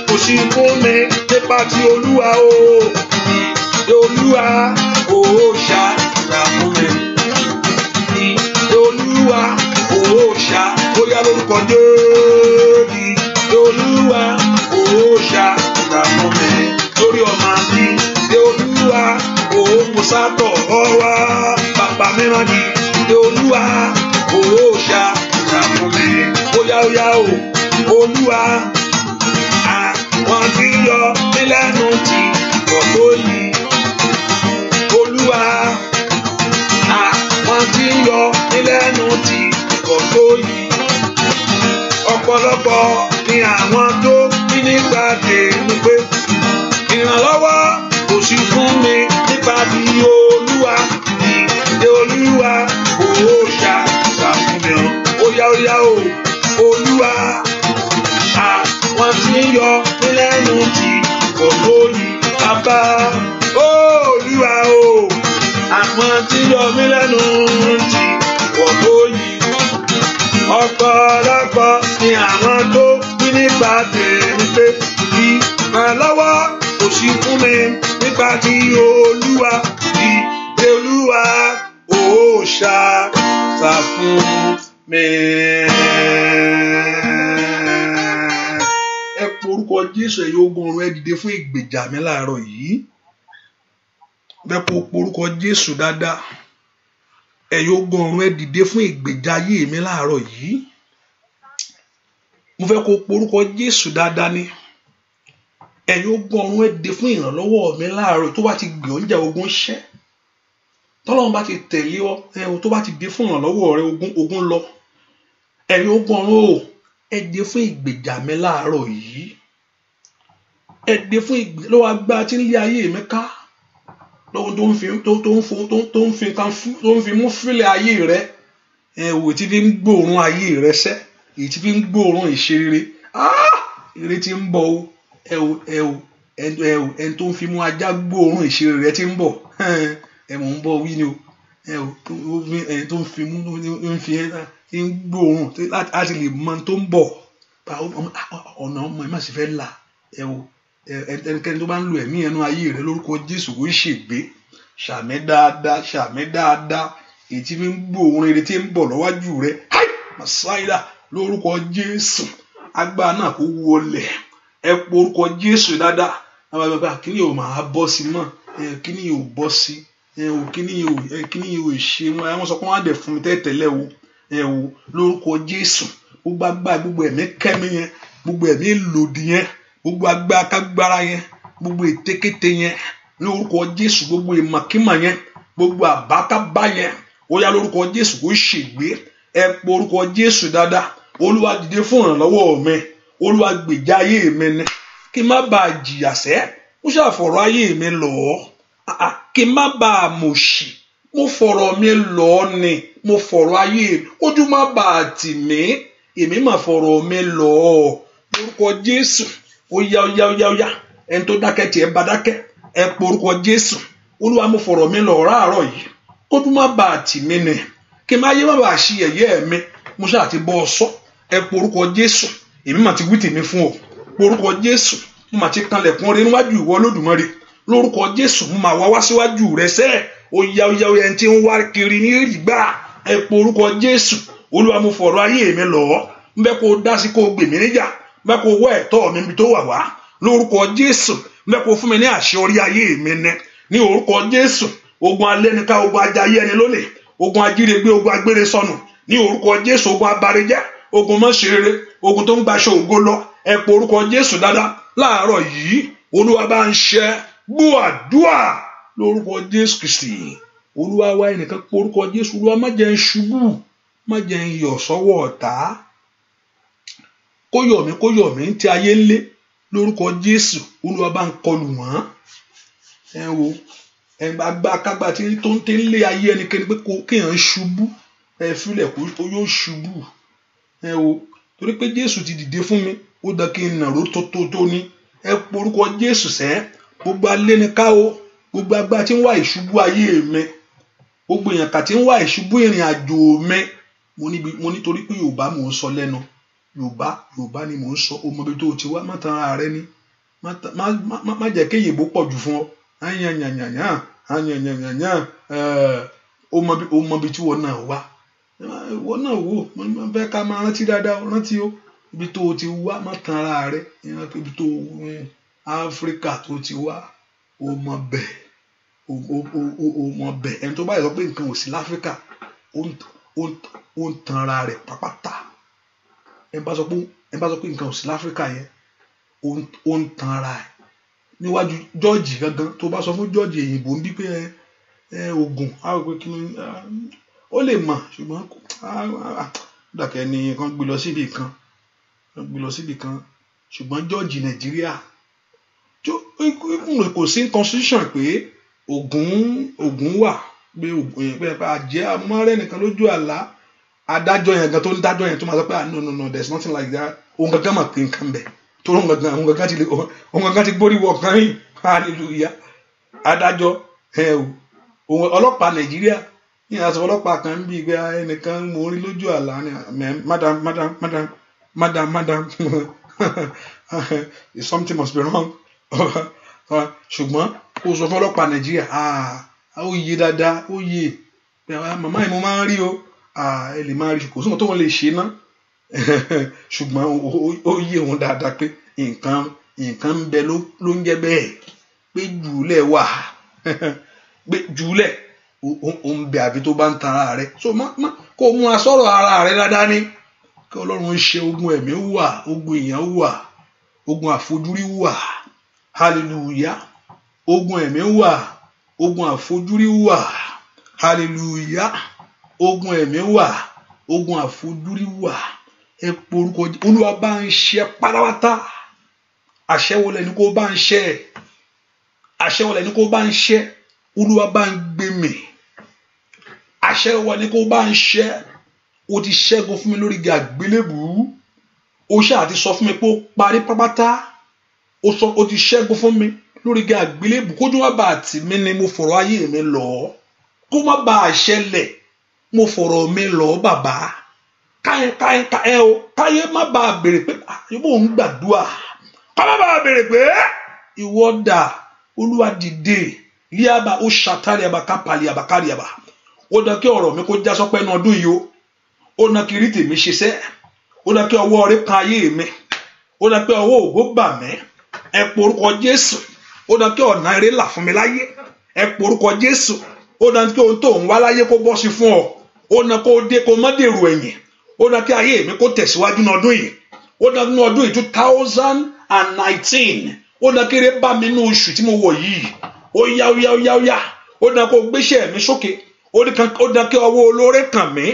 kò sí fún mi nípa ti Olúwa o. Ìdè Olúwa owó ṣàṣà fún mi. Ìdè Olúwa owó ṣà bóyá lórúkọ Jésù. Ìdè Olúwa owó ṣàṣà fún mi lórí ọmọ mi. Ìdè Olúwa owó mùsàtọ̀ ọwá bàbá mìíràn ni. Ìdè Olúwa owó ṣàṣà fún mi. Óyá o Olúwa àwọn tí ń yọ mí lẹ́nu ti pọ̀ tó yìí. Olúwa àwọn tí ń yọ mí lẹ́nu ti pọ̀ tó yìí. Ọ̀pọ̀lọpọ̀ ni àwọn tó ní nípa tèmi pé ìrànlọ́wọ́ kò sí fún mi nípa ti Olúwa. Ìdè Olúwa owó ṣàṣà fún mi. Óyá o Olúwa àwọn tí ń yọ mí lẹ́nu ti pọ̀ tó yìí. Bàbá Olúwa àwọn tí ń yọ mí lẹ́nu ti pọ̀ tó yìí. Ọ̀pọ̀lọpọ̀ ni àwọn tó ní nípa tèmi pé ìrànlọ́wọ́ kò sí fún mi nípa ti Olúwa. Ìdè Olúwa owó ṣàṣà fún mi. Ẹ porúkọ Jésù ẹ̀yin ogun ọ̀run, ẹ dìde fún ìgbèjà mi láàárọ̀ yìí. Bẹ́ẹ̀ kó porúkọ Jésù dáadáa. Ẹ̀yin ogun ọ̀run, ẹ dìde fún ìgbèjà ayé mi láàárọ̀ yìí. Mo fẹ́ kó porúkọ Jésù dáadáa ni. Ẹ̀yin ogun ọ̀run, ẹ dìde fún ìrànlọ́wọ́ mi láàárọ̀. Tó bá ti gbé ọjà ogun ṣẹ́, tọ́lọ́run bá ti tẹ̀lé ọ, tó bá ti dé fún ìrànlọ́wọ́ rẹ ogun lọ. Ẹ̀yin ogun ọ̀run ẹ dìde fún ìgbèjà mi láàárọ̀ yìí. Ẹ dìde fún ìgbèjà lọ́wọ́ agbára tí ń lé ayé mi ká. Lọ́wọ́ tó ń fi mú fílẹ̀ ayé rẹ. Èwo tí fi ń gbóòórùn ayé rẹ sẹ́. Èyí tí fi ń gbóòórùn ìṣeré. Ire tí ń bọ̀ o. Ẹni tó ń fi mú ajá gbóòórùn ìṣeré rẹ tí ń bọ̀. Mò ń bọ̀ wí ni o. Ẹni tó ń fi mú ń gbóòórùn láti lè mọ tó ń bọ̀. Ọ̀nà ọmọ ẹ má sì fẹ́ là. Ẹnikẹ́ni tó bá ń lo ẹ̀mí ẹnu ayé rẹ lórúkọ Jésù kò ṣègbé. Ṣàmì dáadáa. Èyí tí fi ń gbóòórùn ire tí ń bọ̀ lọ́wájú rẹ. Màsáìdà lórúkọ Jésù. Agbára náà kó wọlé. Ẹ porúkọ Jésù dáadáa. Kíni yóò máa bọ́ sí mọ́. Kíni yóò bọ́ sí. Kíni yóò ṣe wọ́n sọ pé wọ́n á dẹ̀ fún mi tẹ́tẹ̀lẹ́ o. Lórúkọ Jésù. Gbogbo agbára, gbogbo ẹ̀mí kẹ́mi yẹn, gbogbo ẹ̀mí lòdì yẹn, gbogbo agbára kágbára yẹn, gbogbo ètekéte yẹn, lórúkọ Jésù, gbogbo ìmọ̀kímọ̀ yẹn, gbogbo àbákábá yẹn, ó yá lórúkọ Jésù kó ṣègbé. Ẹ po orúkọ Jésù dáadáa. Olúwa dìde fún ìrànlọ́wọ́ mi. Olúwa gbèjà ayé mi ni. Kí n má bàa jìyà sẹ́. Ó ṣàfọ̀rọ̀ ayé mi lọ̀. Kí n má bàa mòṣì. Mo fọ̀rọ̀ mi lọ̀ ni. Mo fọ̀rọ̀ ayé mi. Ojú má bàa tì mí. Èmi má fọ̀rọ̀ mi lọ̀. Lórúkọ Jésù. Ó yá. Ẹni tó dákẹ́ tiẹ̀ bá dákẹ́. ẹ porúkọ Jésù Olúwa mo fọ̀rọ̀ mi lọ ráàárọ̀ yìí kó tún má bàa tì mí nì kí má yé má bàa ṣe ẹ̀yẹ́ mi mo ṣáà ti bọ́ ọ sọ ẹ porúkọ Jésù èmi mà ti wí tèmi fún ọ porúkọ Jésù mo mà ti kanlẹ̀kùn orí níwájú ìwọ Olódùmarè lórúkọ Jésù mo mà wá síwájú rẹ sẹ́ẹ̀ ó yá ẹni tí ń wá kiri ní ìgbà ẹ porúkọ Jésù Olúwa mo fọ̀rọ̀ ayé mi lọ ń bẹ́ kó dá sí kó gbè mí níjà ń bẹ́ kó wọ́ ẹ̀tọ́ mi tó wà wá lórúkọ Jésù ń bẹ́ kó fún mi ní àṣẹ orí ayé mi ní orúkọ Jésù ogun alẹ́nika ogun ajayé ẹni lólè ogun ajírégbé ogun agbére sọnù ní orúkọ Jésù ogun abarejẹ́ ogun mọ́ṣeré ogun tó ń gbaṣọ ògo lọ ẹ porúkọ Jésù dáadáa láàárọ̀ yìí Olúwa bá ń ṣẹ́ gbọ́ àdúà lórúkọ Jésù Kristi Olúwa wá ẹnìkan porúkọ Jésù Olúwa má jẹ́ ń ṣubú má jẹ́ ń yọ̀ sọ́wọ́ ọ̀tá kó yọ̀ mí tí ayé ń lé lórúkọ Jésù Olúwa bá ń kọlù wọ́n ẹ wo agbákágbá tí tó ń tẹ́ lé ayé ẹnikẹ́ni pé kéèyàn ṣubú ẹ fílẹ̀ kó yóò ṣubú ẹ wo torí pé Jésù ti dìde fún mi ó dá kí n nàró tó ní ẹ porúkọ Jésù sẹ́ gbogbo aléniká o gbogbo agbá tí ń wá ìṣubú ayé mi gbogbo èèyàn kà tí ń wá ìṣubú ìrìn àjò mi mo nítorí pé Yorùbá mò ń sọ lẹ́nu Yorùbá ni mò ń sọ o mọ ibi tó ti wá má tan ara rẹ ni má jẹ́ kéyè bó pọ̀ jù fún ọ o mọ ibi tí wọ́n náà wá wọ́n náà wò wọ́n fẹ́ ká máa rántí dáadáa rántí o ibi tó ti wá má tan ara rẹ ibi tó Áfíríkà tó ti wá o mọ bẹ́ẹ̀ ẹni tó bá yẹ sọ pé nǹkan ò sí láfíríkà ó ń tan ara rẹ̀ pápátá ẹ bá sọ pé nǹkan ò sí láfíríkà yẹn ó ń tan ara ẹ̀ níwájú George gangan tó bá sọ fún George èyìnbó ń bí pé ogun àwọn pé kí ó lè mọ̀ ṣùgbọ́n dàkẹ́ ni kan gbé lọ síbi kan ṣùgbọ́n George Nàìjíríà kò sí constitution pé ogun wà pé àjẹ́ amúmárẹ́ nìkan lójú àlá adájọ́ yẹn gan tó ń dájọ́ yẹn tó máa sọ pé no there is nothing like that òun gangan mà pé nǹkan bẹ̀ tó òun gangan ti gbórí wọ kan yìí hallelujah adájọ́ ọlọ́pàá Nàìjíríà ní àṣọ ọlọ́pàá kan bí ìgbé ẹnìkan mo rí lójú àlá ni madam something must be wrong ṣùgbọ́n ó sọ fún ọlọ́pàá Nàìjíríà ó yé dáadáa ó yé màmá yìí mo máa ń rí o ẹ lè máa rí kò sóhun tó wọn lè ṣe náà ṣùgbọ́n ó yé òun dáadáa pé nǹkan ń bẹ ló ń jẹ́ bẹ́ẹ̀ pé jùlẹ̀ wà pé jùlẹ̀ ó ń bẹ àbí tó bá ń tan ara rẹ̀ so kó mú asọ̀rọ̀ ara rẹ̀ dáadáa ní kí Ọlọ́run ṣe ogun ẹ̀mí wà ogun èèyàn wà ogun àfojúrí wà hallelujah ogun ẹ̀mí wà ogun àfojúrí wà hallelujah ogun ẹ̀mí wà ogun àfojúrí wà ẹ porúkọ Olúwa bá ń ṣe pátápátá àṣẹ wo lẹni kó bá ń ṣe Olúwa bá ń gbé mi àṣẹ wo ni kó bá ń ṣe ó ti ṣẹ́gun fún mi lórí igi àgbélébùú ó ṣáà ti sọ fún mi pé ó parí pátápátá ó ti ṣẹ́gun fún mi lórí igi àgbélébùú kójú má bàa tì mí ni mo fọ̀rọ̀ ayé mi lọ kó má bàa ṣẹlẹ̀ mo fọ̀rọ̀ mi lọ bàbá káyé má bàa béèrè pé ìbò ń gbàdúrà ká má bàa béèrè pé ìwọ dà Olúwa dìde líàbà ó ṣàtàrí àbá kápálí àbá kárí àbá ó dá kí ọ̀rọ̀ mi kó já sọpẹ́ ní ọdún yìí ó ná kí rí tèmi ṣe sẹ́ ó dá kí ọwọ́ rẹ̀ kan ayé mi ó dá kí ọwọ́ ògo bà mí ẹ porúkọ Jésù ó dá kí ọ̀nà eré là fún mi láyé ẹ porúkọ Jésù ó dá kí ohun tó ń wá láyé kó bọ́ sí fún ọ ó ná kó dé kó má dèrò ẹ̀yìn ó dá kí ayé mi kó tẹ̀síwájú ní ọdún yìí ó dá ní ọdún yìí 2019 ó dá kí eré bá mi ní oṣù tí mo wọ̀ yìí ó yá ó dá kó gbéṣẹ́ mi sókè ó dá kí ọwọ́ olóore kàn mí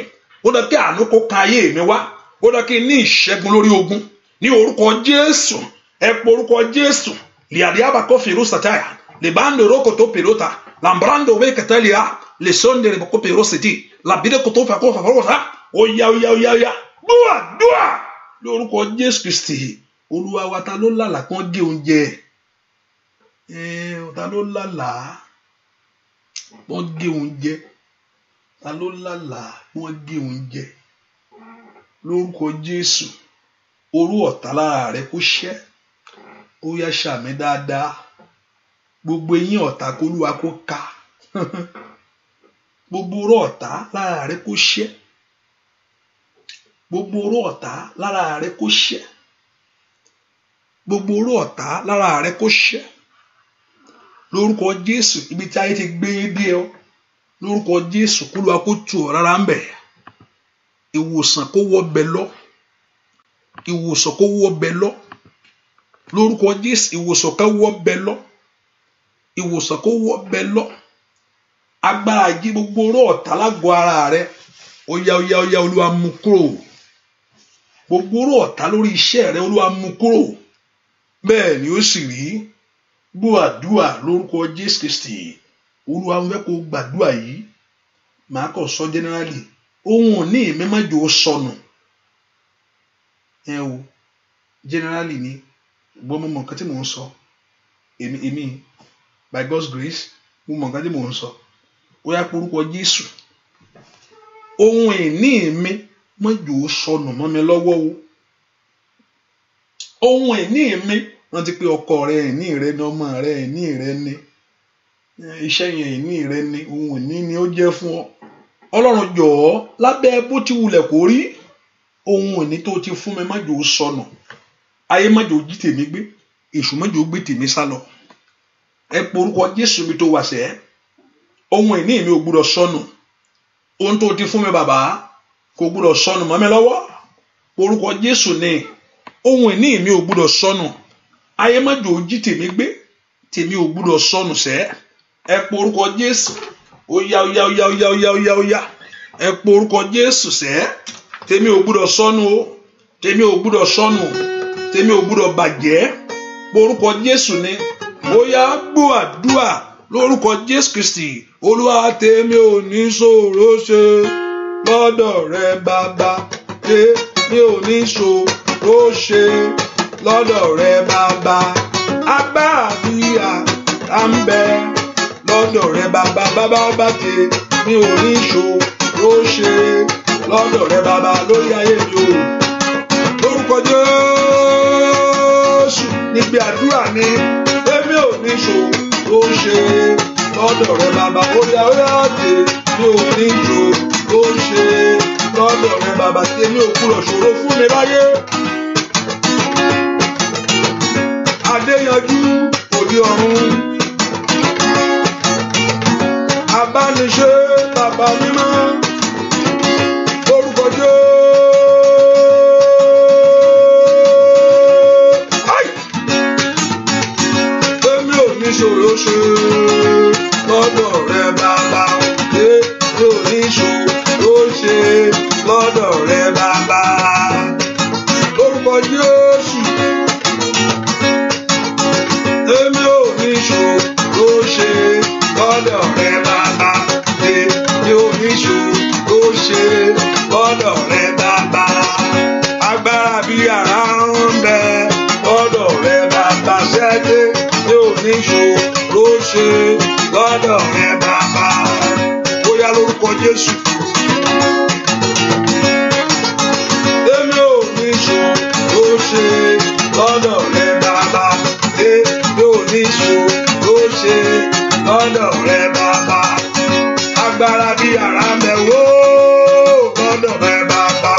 ó dá kí àánú kó kan ayé mi wá ó dá kí ní ìṣẹ́gun lórí ogun ní orúkọ Jésù ẹ porúkọ Jésù liadiaba kó fèrú sàtáyà lè bá ń lòrò kò tó pèròta làǹbrando wé kẹtẹ́lìá lè sọ́ndẹ̀rẹ̀ kó pèrò sèdí làbídẹ́ kò tó fà kó fà fọwọ́sá ó yá dúà lórúkọ Jésù Kristi Olúwa wa ta ló lálà kán gé oúnjẹ ta ló lálàá wọ́n gé oúnjẹ, ta ló lálàá wọ́n gé oúnjẹ. Lórúkọ Jésù, orú ọ̀tá lára rẹ kó ṣẹ́. Ó yá ṣàmì dáadáa. Gbogbo eyín ọ̀tá k'Olúwa kó ká. Gbogbo orú ọ̀tá lára rẹ kó ṣẹ́. Gbogbo orú ọ̀tá lára rẹ kó ṣẹ́. Gbogbo orú ọ̀tá lára rẹ kó ṣẹ́. Lórúkọ Jésù, ibi tí ayé ti gbé dé ọ, lórúkọ Jésù, k'Olúwa kó tù ọ́ rárá ń bẹ̀. Ìwòsàn kó wọ bẹ̀ lọ. Ìwòsàn kó wọ bẹ̀ lọ. Lórúkọ Jésù, ìwòsàn kó wọ bẹ̀ lọ. Ìwòsàn kó wọ bẹ̀ lọ. Agbára jí gbogbo orú ọ̀tá lágọ̀ọ́ ara rẹ. Ó yá Olúwa mú kúrò. Gbogbo orú ọ̀tá lórí iṣẹ́ rẹ, Olúwa mú kúrò. Bẹ́ẹ̀ ni ó sì rí. Gbọ́ àdúrà lórúkọ Jésù Kristi. Olúwa ń fẹ́ kó gbàdúrà yìí. Màá kàn sọ generally. Ohun òní mi má jò ó sọnù. Generally ni. Gbọ́ mo mọ̀ nǹkan tí mò ń sọ. Èmi by God's grace mo mọ̀ nǹkan tí mò ń sọ. Ó yá porúkọ Jésù. Ohun ìní mi má jò ó sọnù mọ́ mi lọ́wọ́ o. Ohun ìní mi, wọ́n ti pé ọkọ rẹ ìní rẹ ni, ọmọ rẹ ìní rẹ ni, iṣẹ́ yẹn ìní rẹ ni, ohun ìní ni ó jẹ́ fún ọ. Ọlọ́run jọ̀ọ́, lábẹ́ bó ti wulẹ̀ kó rí, ohun ìní tó ti fún mi má jò ó sọnù. Ayé má jò ó jí tèmi gbé, èṣù má jò ó gbé tèmi sálọ. Ẹ porúkọ Jésù mi tó wà sẹ́. Ohun ìní mi ò gbúdọ̀ sọnù. Ohun tó ti fún mi bàbá kò gbúdọ̀ sọnù mọ́ mi lọ́wọ́. Porúkọ Jésù ni. Ohun ìní mi ò gbúdọ̀ sọnù. Ayé má jò ó jí tèmi gbé, tèmi ò gbúdọ̀ sọnù sẹ́. Ẹ porúkọ Jésù. Ó yá. Ẹ porúkọ Jésù sẹ́. Tèmi ò gbúdọ̀ sọnù o. Tèmi ò gbúdọ̀ sọnù. Tèmi ò gbúdọ̀ bàjẹ́. Porúkọ Jésù ni. Ó yá gbọ́ àdúrà lórúkọ Jésù Kristi. Olúwa tèmi ò ní ṣòro ṣe lọ́dọ̀ rẹ bàbá. Tèmi ò ní ṣòro ṣe lọ́dọ̀ rẹ bàbá. Agbára bí à ń bẹ lọ́dọ̀ rẹ bàbá. Bàbá tèmi ò ní ṣòro ṣe lọ́dọ̀ rẹ bàbá lórí ayé mi o. Lórúkọ Jésù níbi àdúrà ni. Tèmi ò ní ṣòro ṣe lọ́dọ̀ rẹ bàbá. Ó yá tèmi ò ní ṣòro ṣe lọ́dọ̀ rẹ bàbá. Tèmi ò gbúdọ̀ ṣòro fún mi láyé. Adéyanjú òde ọ̀run. Abániṣe bàbá mímọ́. Lórúkọ Jésù. Tèmi ò ní ṣòro ṣe lọ́dọ̀ rẹ bàbá. Tèmi ò ní ṣòro ṣe lọ́dọ̀ rẹ bàbá. Lórúkọ Jésù. Tèmi ò ní ṣòro ṣe lọ́dọ̀ rẹ bàbá. Tèmi ò ní ṣòro ṣe lọ́dọ̀ rẹ bàbá. Agbára bí àrá ń bẹ lọ́dọ̀ rẹ bàbá. Tèmi ò ní ṣòro ṣe lọ́dọ̀ rẹ bàbá. Ó yá lórúkọ Jésù. Tèmi ò ní ṣòro ṣe lọ́dọ̀ rẹ bàbá. Tèmi ò ní ṣòro ṣe lọ́dọ̀ rẹ bàbá. Agbára bí àrá mẹ́wó lọ́dọ̀ rẹ bàbá.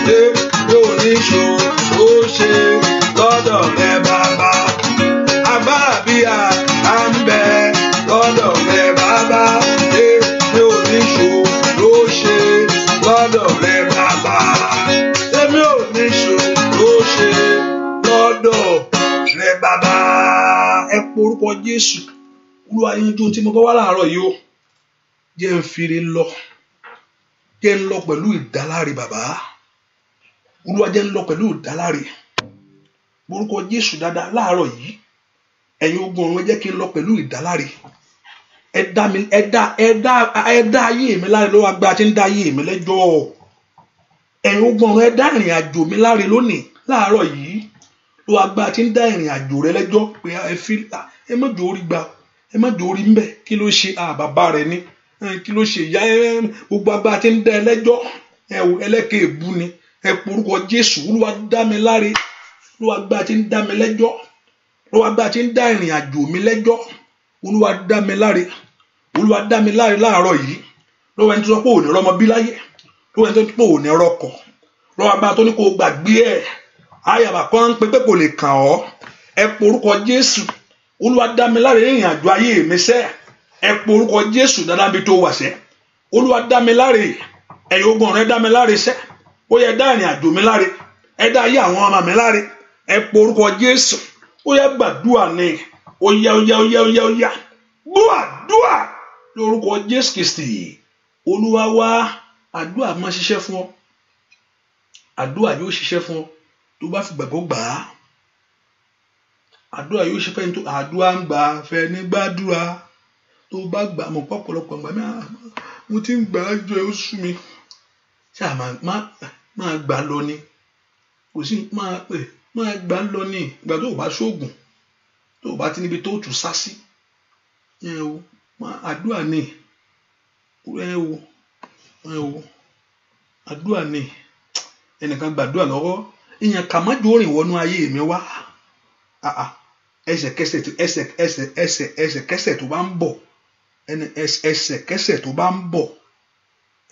Tèmi ò ní ṣòro ṣe lọ́dọ̀ rẹ bàbá. Agbára bí àrá ń bẹ lọ́dọ̀ rẹ bàbá. Tèmi ò ní ṣòro ṣe lọ́dọ̀ rẹ bàbá. Tèmi ò ní ṣòro ṣe lọ́dọ̀ rẹ bàbá. Ẹ porúkọ Jésù. Olúwa yanjú tí mo bá wá láàárọ̀ yìí o. Jẹ́ n fire lọ. Jẹ́ n lọ pẹ̀lú ìdáláre bàbá. Olúwa jẹ́ n lọ pẹ̀lú ìdáláre. Porúkọ Jésù dáadáa láàárọ̀ yìí. Ẹ̀yin ogun ọ̀run jẹ́ kí n lọ pẹ̀lú ìdáláre. Ẹ dá ayé mi láre lọ́wọ́ agbára tí ń dá ayé mi lẹ́jọ́. Ẹ̀yin ogun ọ̀run ẹ dá ìrìn àjò mi láre lónìí láàárọ̀ yìí. Olúwa agbára tí ń dá ìrìn àjò rẹ lẹ́jọ́ pé ẹ má jò orí gbà, ẹ má jò orí ń bẹ̀, kí ló ṣe bàbá rẹ ní, kí ló ṣe ìyá gbogbo agbára tí ń dá ẹ lẹ́jọ́ ẹlẹ́kẹ̀ èbú ni, ẹ porúkọ Jésù. Olúwa dá mi láre, Olúwa agbára tí ń dá mi lẹ́jọ́, Olúwa agbára tí ń dá ìrìn àjò mi lẹ́jọ́, Olúwa dá mi láre, Olúwa dá mi láre láàárọ̀ yìí. Lọ́wọ́ ẹni tó sọ pé ò ní rọ́mọ bí láyé, lọ́wọ́ ẹni tó sọ pé ò ní rọ́kọ, lọ́wọ́ agbára tó ní kó gbàgbé àyàbá kan ń pe pé kò lè kàn ọ́, ẹ porúkọ Jésù. Olúwa dá mi láre ìrìn àjò ayé mi sẹ́, ẹ porúkọ Jésù dáadáa bí tó wà sẹ́. Olúwa dá mi láre, ẹ̀yin ogun ọ̀run ẹ dá mi láre sẹ́, ó yẹ dá ìrìn àjò mi láre, ẹ dá ayé àwọn ọmọ mi láre, ẹ porúkọ Jésù. Ó yẹ gbàdúrà ní ó yá gbàdúrà lórúkọ Jésù Kristi. Olúwa wá, àdúrà máa ṣiṣẹ́ fún ọ, àdúrà yóò ṣiṣẹ́ fún ọ tó bá fi gbàgbọ́ gbà á. Àdúrà yóò ṣe fẹ́ ní tó àdúrà ń gbà fẹ́ ní gbàdúrà tó bá gbà mọ̀ pọ̀pọ̀lọpọ̀ gbà mo ti ń gbà á jọ ẹ̀ ó sú mi, ṣáà máa gbà lọ ni, kò sí máa gbà lọ ni. Ìgbà tó o bá ṣoògùn, tó o bá ti níbi tó o tù sá sí, àdúrà ni, àdúrà ni. Ẹnìkan gbàdúrà lọ́wọ́, ìyẹn kà má jò rìn wọnú ayé mi wá. Ẹsẹ̀kẹsẹ̀ tó bá ń bọ̀, ẹsẹ̀kẹsẹ̀ tó bá ń bọ̀,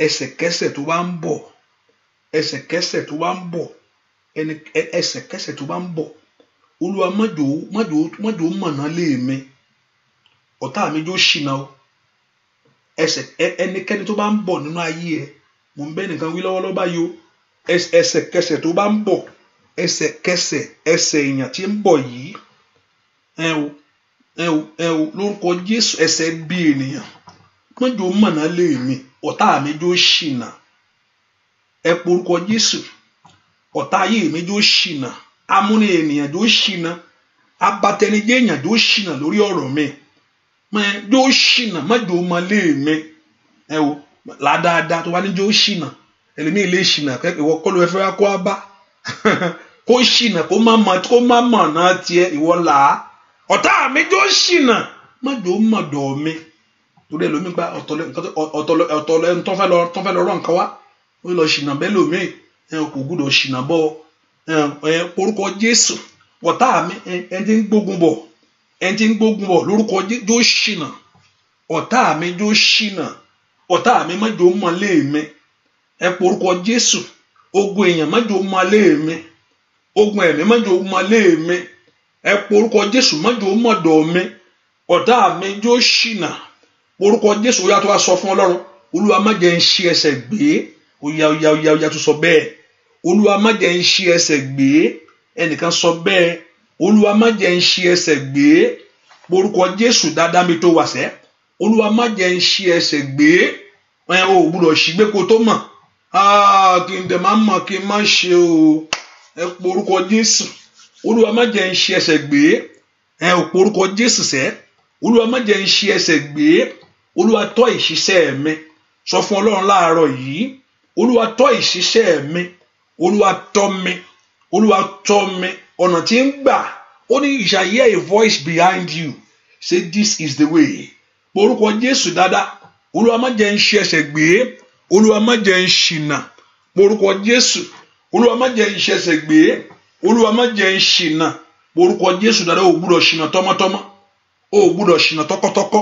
ẹsẹ̀kẹsẹ̀ tó bá ń bọ̀, ẹsẹ̀kẹsẹ̀ tó bá ń bọ̀, ẹsẹ̀kẹsẹ̀ tó bá ń bọ̀. Olúwa má jò mọ̀nà lé mi, ọ̀tá mi jò ṣìnà o. Ẹnikẹ́ni tó bá ń bọ̀ nínú ayé ẹ, mò ń bẹ́ nìkan wí lọ́wọ́lọ́wọ́ báyìí o. Ẹsẹ̀kẹsẹ̀ tó bá ń bọ̀, ẹsẹ̀ èèyàn tí ń bọ̀ yìí, lórúkọ Jésù, ẹsẹ̀ bí ènìyàn má jò mọ̀nà lé mi, ọ̀tá mi jò ṣìnà. Ẹ porúkọ Jésù. Ọ̀tá ayé mi jò ṣìnà, amúni ènìyàn jò ṣìnà, abatẹnijẹ́ èèyàn jò ṣìnà lórí ọ̀rọ̀ mi, jò ṣìnà, má jò mọ̀ lé mi. Ládáadáa tó bá ní jò ṣìnà, ẹlòmíì lè ṣìnà ìwọ kọ́ ló fẹ́ wá kó wá bá kó ṣìnà kó má mọ̀ náà tiẹ̀ ìwọ là á. Ọ̀tá mi jò ṣìnà, má jò mọ̀ dọ̀ mi. Torí ẹlòmíì gba ọ̀tọ̀lẹ̀ tó fẹ́ lọ rọ̀ nǹkan wá, ó lọ ṣìnà bẹ́ẹ̀ lòmíì kò gbúdọ̀ ṣìnà bọ́ orúkọ Jésù. Ọ̀tá mi ẹni tí ń gbógun bọ̀ lórúkọ jò ṣìnà. Ọ̀tá mi jò ṣìnà, ọ̀tá mi má jò mọ̀ lé mi. Ẹ porúkọ Jésù. Ogun èèyàn má jò mọ̀ lé mi, ogun ẹ̀mí má jò mọ̀ lé mi. Ẹ porúkọ Jésù, má jò mọ̀ dọ̀ mi. Ọ̀tá mi jò ṣìnà. Orúkọ Jésù. Ó yá tó wá sọ fún Ọlọ́run, Olúwa má jẹ́ ń ṣi ẹsẹ̀ gbé. Ó yá tó sọ bẹ́ẹ̀. Olúwa má jẹ́ ń ṣi ẹsẹ̀ gbé. Ẹnìkan sọ bẹ́ẹ̀. Olúwa má jẹ́ ń ṣi ẹsẹ̀ gbé. Orúkọ Jésù dáadáa mi tó wà sẹ́. Olúwa má jẹ́ ń ṣi ẹsẹ̀ gbé. O gbúdọ̀ ṣì gbé kó tó mọ̀. Kí n dẹ̀ má mọ̀ kí n má ṣe o. Ẹ porúkọ Jésù. Olúwa má jẹ́ ń ṣi ẹsẹ̀ gbé. O porúkọ Jésù sẹ́. Olúwa má jẹ́ ń ṣi ẹsẹ̀ gbé. Olúwa tọ́ ìṣiṣẹ́ mi. Sọ fún Ọlọ́run láàárọ̀ yìí. Olúwa tọ́ ìṣiṣẹ́ mi. Olúwa tọ́ mi. Olúwa tọ́ mi. Ọ̀nà tí ń gbà. Ó ní you shall hear a voice behind you say this is the way. Orúkọ Jésù dáadáa. Olúwa má jẹ́ ń ṣi ẹsẹ̀ gbé. Olúwa má jẹ́ ń ṣìnà. Orúkọ Jésù. Olúwa má jẹ́ ń ṣi ẹsẹ̀ gbé. Olúwa má jẹ́ ń ṣìnà. Orúkọ Jésù dáadáa. O gbúdọ̀ ṣìnà tọmọtọmọ. O gbúdọ̀ ṣìnà tọkọtọkọ.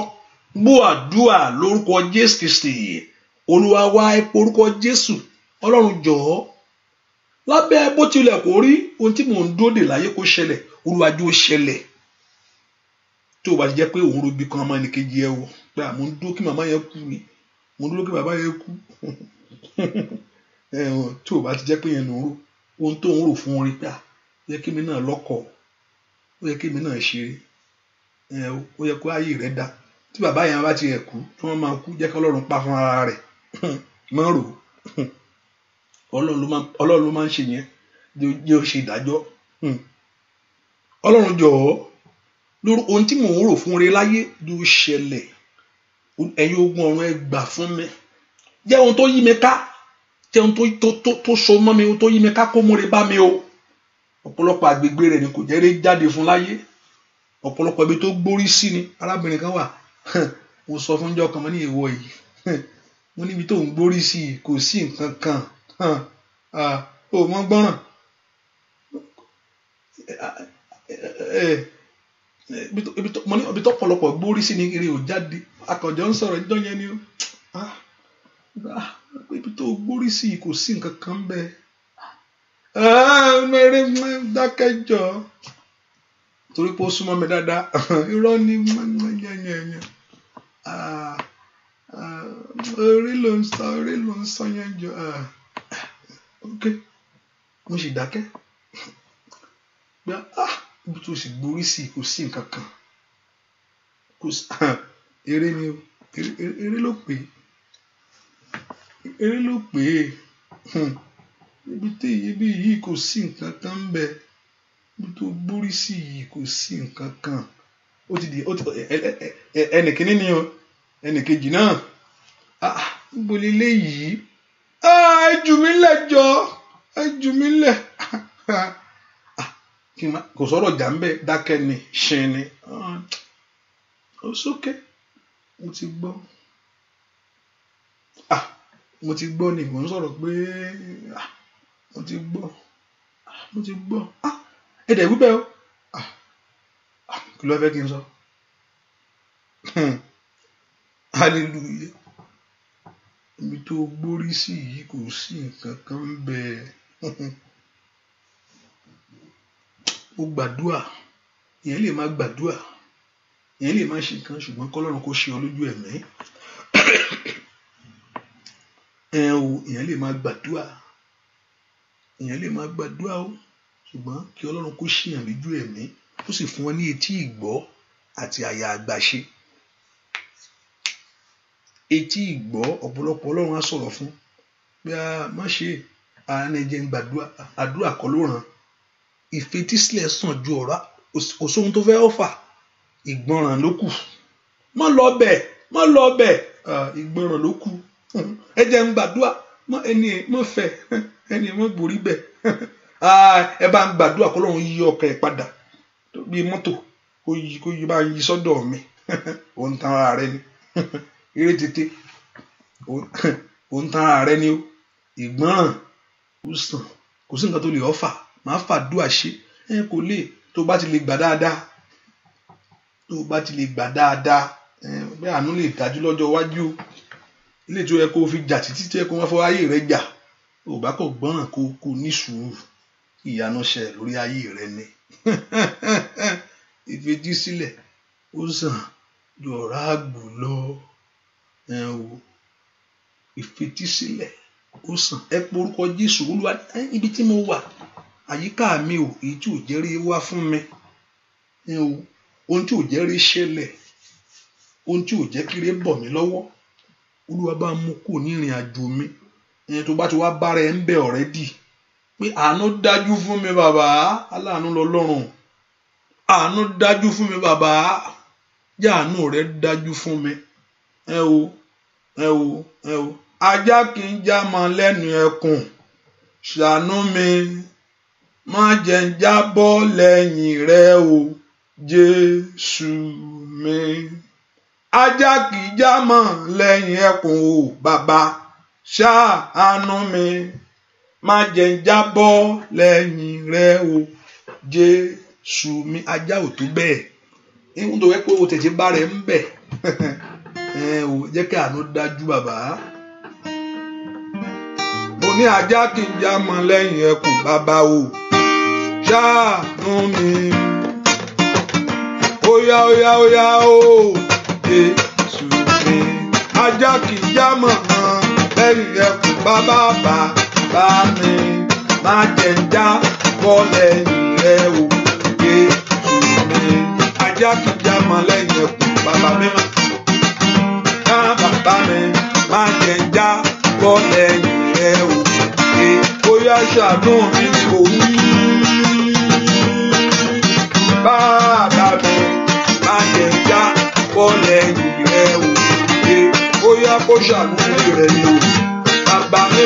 Gbọ́ àdúrà lórúkọ Jésù Kristi. Olúwa wá, ẹ porúkọ Jésù. Ọlọ́run jọ̀ọ́, lábẹ́ bó tilẹ̀ kó rí ohun tí mò ń dóde láyé kó ṣẹlẹ̀, Olúwa jẹ́ ó ṣẹlẹ̀. Tó o bá ti jẹ́ pé òun ro bí kan ọmọ ẹnìkejì ẹ wò pé àmọ́ ń dúró kí màmá yẹn kú ni, mo ń dúró kí bàbá yẹn kú. Tó o bá ti jẹ́ pé yẹn ló ń rò ohun tó ń rò fún orin pé ó yẹ kí mi náà lọ́kọ, ó yẹ kí mi náà ṣe, ó yẹ kó ayé rẹ̀ dá. Tí bàbá yẹn bá ti ẹ̀ kú, tí wọ́n máa kú, jẹ́ kí Ọlọ́run pa fún ara rẹ̀. Má rò ó. Ọlọ́run ló máa ń ṣe yẹn, jẹ́ ó ṣe ìdájọ́. Ọlọ́run jọ̀ọ́, lórí ohun tí mò ń rò fún oore láyé ló ṣẹlẹ̀. Ẹ̀yin ogun ọ̀run ẹ gbà fún mi. Jẹ́ ohun tó yí mi ká, jẹ́ ohun tó so mọ́ mi, ohun tó yí mi ká kó múre bá mi o. ọ̀pọ̀lọpọ̀ agbègbè rẹ̀ ni kò jẹ́ rí jáde fún láyé, ọ̀pọ̀lọpọ̀ ibi tó gbórí sí ni. Arábìnrin kan wà mo sọ fún jọ́ kan mo ní ìwọ yìí mo níbi tó ń gbórí sí kò sí nǹkan kan ó mọ́ gbọ́ràn ibi tó pọ̀lọpọ̀ gbórí sí ni eré ò jáde. Akànjọ ń sọ̀rọ̀ ìjọ yẹn ni ó ibi tó gbórí sí kò sí nǹkan kan bẹ́ẹ̀. Mẹ́rin dákẹ́jọ́ torí pé ó súnmọ́ mi dáadáa irọ́ ni yẹn orí ló ń sọ yẹn jọ ok mo sì dákẹ́ pé ibi tó sì gbórí sí kò sí nǹkan kan kò sí eré ni o eré ló pè ibi yìí kò sí nǹkan kan ń bẹ ibi tó gbórí sí yìí kò sí nǹkan kan. Ó ti di ẹnìkíní ni o ẹnìkejì náà níbo lélẹ́ yìí ẹ jù mí lẹ̀ jọ ẹ jù mí lẹ̀ kò sọ̀rọ̀ jà ń bẹ dákẹ́ ni ṣe ni ó sókè mo ti gbọ́ ni mò ń sọ̀rọ̀ pé mo ti gbọ́ ẹ̀dẹ̀ wípé o kí ló fẹ́ kí n sọ hallelujah ibi tó gbórí sí yìí kò sí nǹkan kan ń bẹ. Ó gbàdúà ìyẹn lè má gbàdúà ìyẹn lè má ṣe nǹkan ṣùgbọ́n kọ́lọ́run kó ṣe ọ lójú ẹ̀mí ìyẹn lè má gbàdúà o ṣùgbọ́n kí Ọlọ́run kó ṣèyàn lójú ẹ̀mí ó sì fún wọn ní etí ìgbọ́ àti àyà àgbàṣe. Etí ìgbọ́ ọ̀pọ̀lọpọ̀ Ọlọ́run á sọ̀rọ̀ fún bí a má ṣe ẹjẹ́ ń gbàdúrà àdúrà kọ́ ló ràn ìfetísílẹ̀ sàn ju ọ̀rá òṣòwò tó fẹ́ ọ̀fà ìgbọràn ló kù má lọ bẹ̀ ìgbọràn ló kù ẹjẹ́ ń gbàdúrà ẹni mọ́ fẹ́ ẹni mọ́ gbòrí bẹ̀ ẹ bá ń gbàdúrà kọ́ lọ́run yí ọkàn ẹ̀ padà bí mọ́tò kó yí bá yí sọ́dọ̀ mi òun tan ara rẹ ni eré tètè òun tan ara rẹ ni ó ìgbọràn ó sàn kò sí nǹkan tó lè ọ̀fà máa fàdúà ṣe kò lè tó bá ti lè gbà dáadáa bí àánú lè dájú lọ́jọ́ iwájú ilé tó yẹ kó fi jà títí tó yẹ kó wọ́n fọ ayé rẹ jà ò bá kò gbọ́ràn kó ní sùúrù ìyanu ṣẹ lórí ayé rẹ ni ìfetísílẹ̀ ó sàn ju ọ̀rá àgbò lọ ìfetísílẹ̀ ó sàn ẹ porúkọ Jésù Olúwa ibi tí mo wà àyíká mi ò èyí tí ò jẹ́ rí wá fún mi ohun tí ò jẹ́ rí ṣẹlẹ̀ ohun tí ò jẹ́ kí rí bọ̀ mí lọ́wọ́ Olúwa bá mú kó ní ìrìn àjò mi tó bá ti wá bára ẹ ń bẹ already pé àánú dájú fún mi bàbá aláàánú lọ́lọ́run àánú dájú fún mi bàbá jẹ́ àánú rẹ dájú fún mi ajá kì í já mọ́ lẹ́nu ẹkùn ṣàánú mi má jẹ́ ń jábọ́ lẹ́yìn rẹ o Jésù mi ajá kì í já mọ́ lẹ́yìn ẹkùn o bàbá ṣàánú mi má jẹ́ ń jábọ́ lẹ́yìn rẹ o Jésù mi ajá ò tó bẹ́ẹ̀ ihun tó wẹ́ pé o tètè bá rẹ̀ ń bẹ̀ jẹ́ kí àánú dájú bàbá mo ní ajá kì í já mọ́ lẹ́yìn ẹkùn bàbá o ṣàánú mi óyá o Jésù mi ajá kì í já mọ́ lẹ́yìn ẹkùn bàbá mi má jẹ́ ń jábọ́ lẹ́yìn rẹ o Jésù mi ajá kì í já mọ́ lẹ́yìn ẹkùn bàbá mi bàbá mi má jẹ́ ń jábọ́ lẹ́yìn rẹ o bóyá ṣàánú mi kò wí bàbá mi má jẹ́ ń jábọ́ lẹ́yìn rẹ o bóyá kó ṣàánú mi rẹ ni o bàbá mi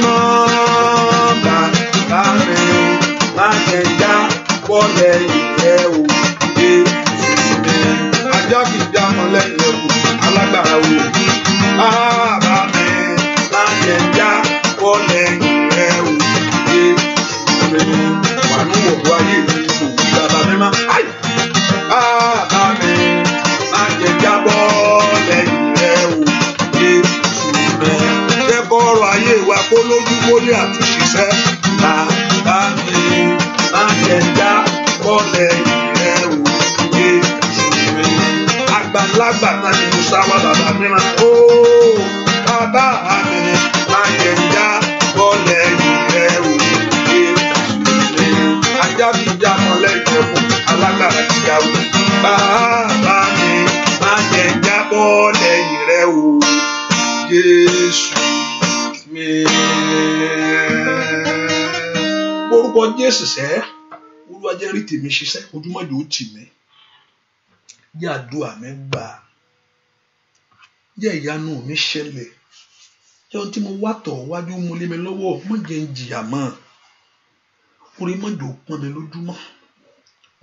má jẹ́ ń jábọ́ bọ́ọ̀lù ìrẹ́ o Jésù mi ajá kì í jámọ́ lẹ́yìn ẹ̀kú alágbára o bàbá mi máa jẹ já bọ́ọ̀lù ìrẹ́ o Jésù mi wà ní wọ̀wọ́ ayé mi kò bàbá mi má bàbá mi máa jẹ já bọ́ọ̀lù ìrẹ́ o Jésù mi jẹ́ kọ́rọ̀ ayé wa kó lójú kó ní àtúnṣiṣẹ́ bàbá mi máa jẹ já bọ́ọ̀lù ìrẹ́ o Jésù mi àgbàlagbà náà ni mo sáwá bàbá mi máa bàbá mi máa jẹ já bọ́ọ̀lù ìrẹ́ o Jésù mi ajá mi já mọ́lẹ̀ ìjẹ̀kùn alágbára ti yá o bàbá mi máa jẹ já bọ́ọ̀lù ìrẹ́ o Jésù mi. Orúkọ Jésù sẹ́ Olúwa jẹ́ rí tèmi ṣiṣẹ́ ojúmọ́jọ́ ó tì mí jẹ́ àdúrà mi gbà jẹ́ ìyanu mi ṣẹlẹ̀ jẹ́ ohun tí mo wá tọ̀ wájú mú lé mi lọ́wọ́ mọ́ jẹ́ ń jìyà mọ́ orí mọ́jọ́ pọ́n mi lójúmọ́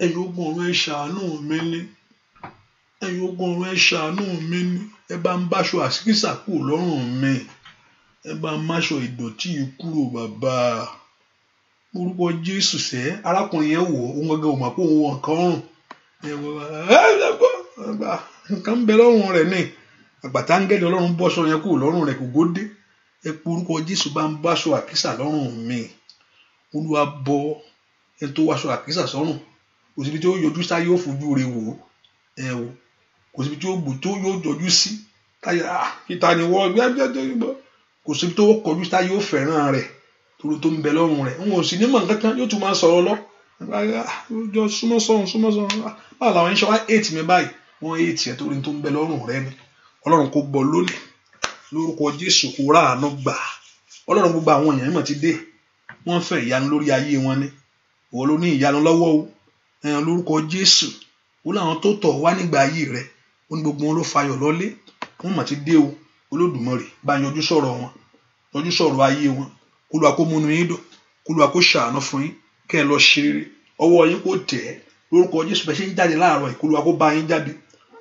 ẹ̀yin ogun ọ̀run ẹ ṣàánú mi ní ẹ̀yin ogun ọ̀run ẹ ṣàánú mi ní ẹ bá ń báṣọ àṣíkísà kúrò lọ́rùn mi ẹ bá ń máṣọ ìdọ̀tí kúrò bàbá orúkọ Jésù sẹ́ arákùnrin yẹn wọ̀ ohun gẹ́gẹ́ òmà pé òun nǹkan ọ̀rùn nǹkan ń bẹ lọ́rùn rẹ̀ ní àgbàtà áńgẹ́lì Ọlọ́run bọ́ṣọ yẹn kúrò lọ́rùn rẹ̀ kò gódé ẹ pé orúkọ Jésù bá ń báṣọ àkísà lọ́rùn mi Olúwa bọ ẹ tó wáṣọ àkísà sọ́rùn kò síbi tí ó yọjú sáyé ó fojú rẹ̀ wò o kò síbi tí ó gbò tó yóò jọjú sí táyà ìta ni wọ́n kò síbi tó kọjú sáyé ó fẹ́ràn rẹ̀ torí tó ń bẹ lọ́rùn rẹ̀ wọn ò sì ní mọ̀ nǹkan yóò tún máa sọ̀rọ̀ lọ jọ súnmọ́ sọ̀rọ̀ báwo làwọn ẹ̀ṣọ́ wá 8 mi báyìí wọ́n 8 ẹ̀ torí tó ń bẹ lọ́rùn rẹ̀ ni Ọlọ́run kò gbọ́ lónìí lórúkọ Jésù kò ráàánú gbà Ọlọ́run gbogbo àwọn èèyàn mọ̀ ti dé wọ́n fẹ́ ìyanu lórí ayé wọn ni ìwọ ló ní ìyanu lọ́wọ́ o lórúkọ Jésù ó láwọn tó tọ̀ wá nígbà ayé rẹ̀ ó ní gbogbo wọn ló fayọ̀ lọ́lé wọ́n mọ̀ ti dé o Olódùmarè bá yọjú sọ̀rọ̀ wọn yọjú sọ̀rọ̀ ayé wọn Olúwa kó múnú yín dùn Olúwa kó ṣàánú fún yín kẹ́ ẹ lọ ṣe rere ọwọ́ yín kó tẹ̀ ẹ́ lórúkọ Jésù bẹ́ẹ̀ ṣe ń jáde láàárọ̀ yìí Olúwa kó bá yín jáde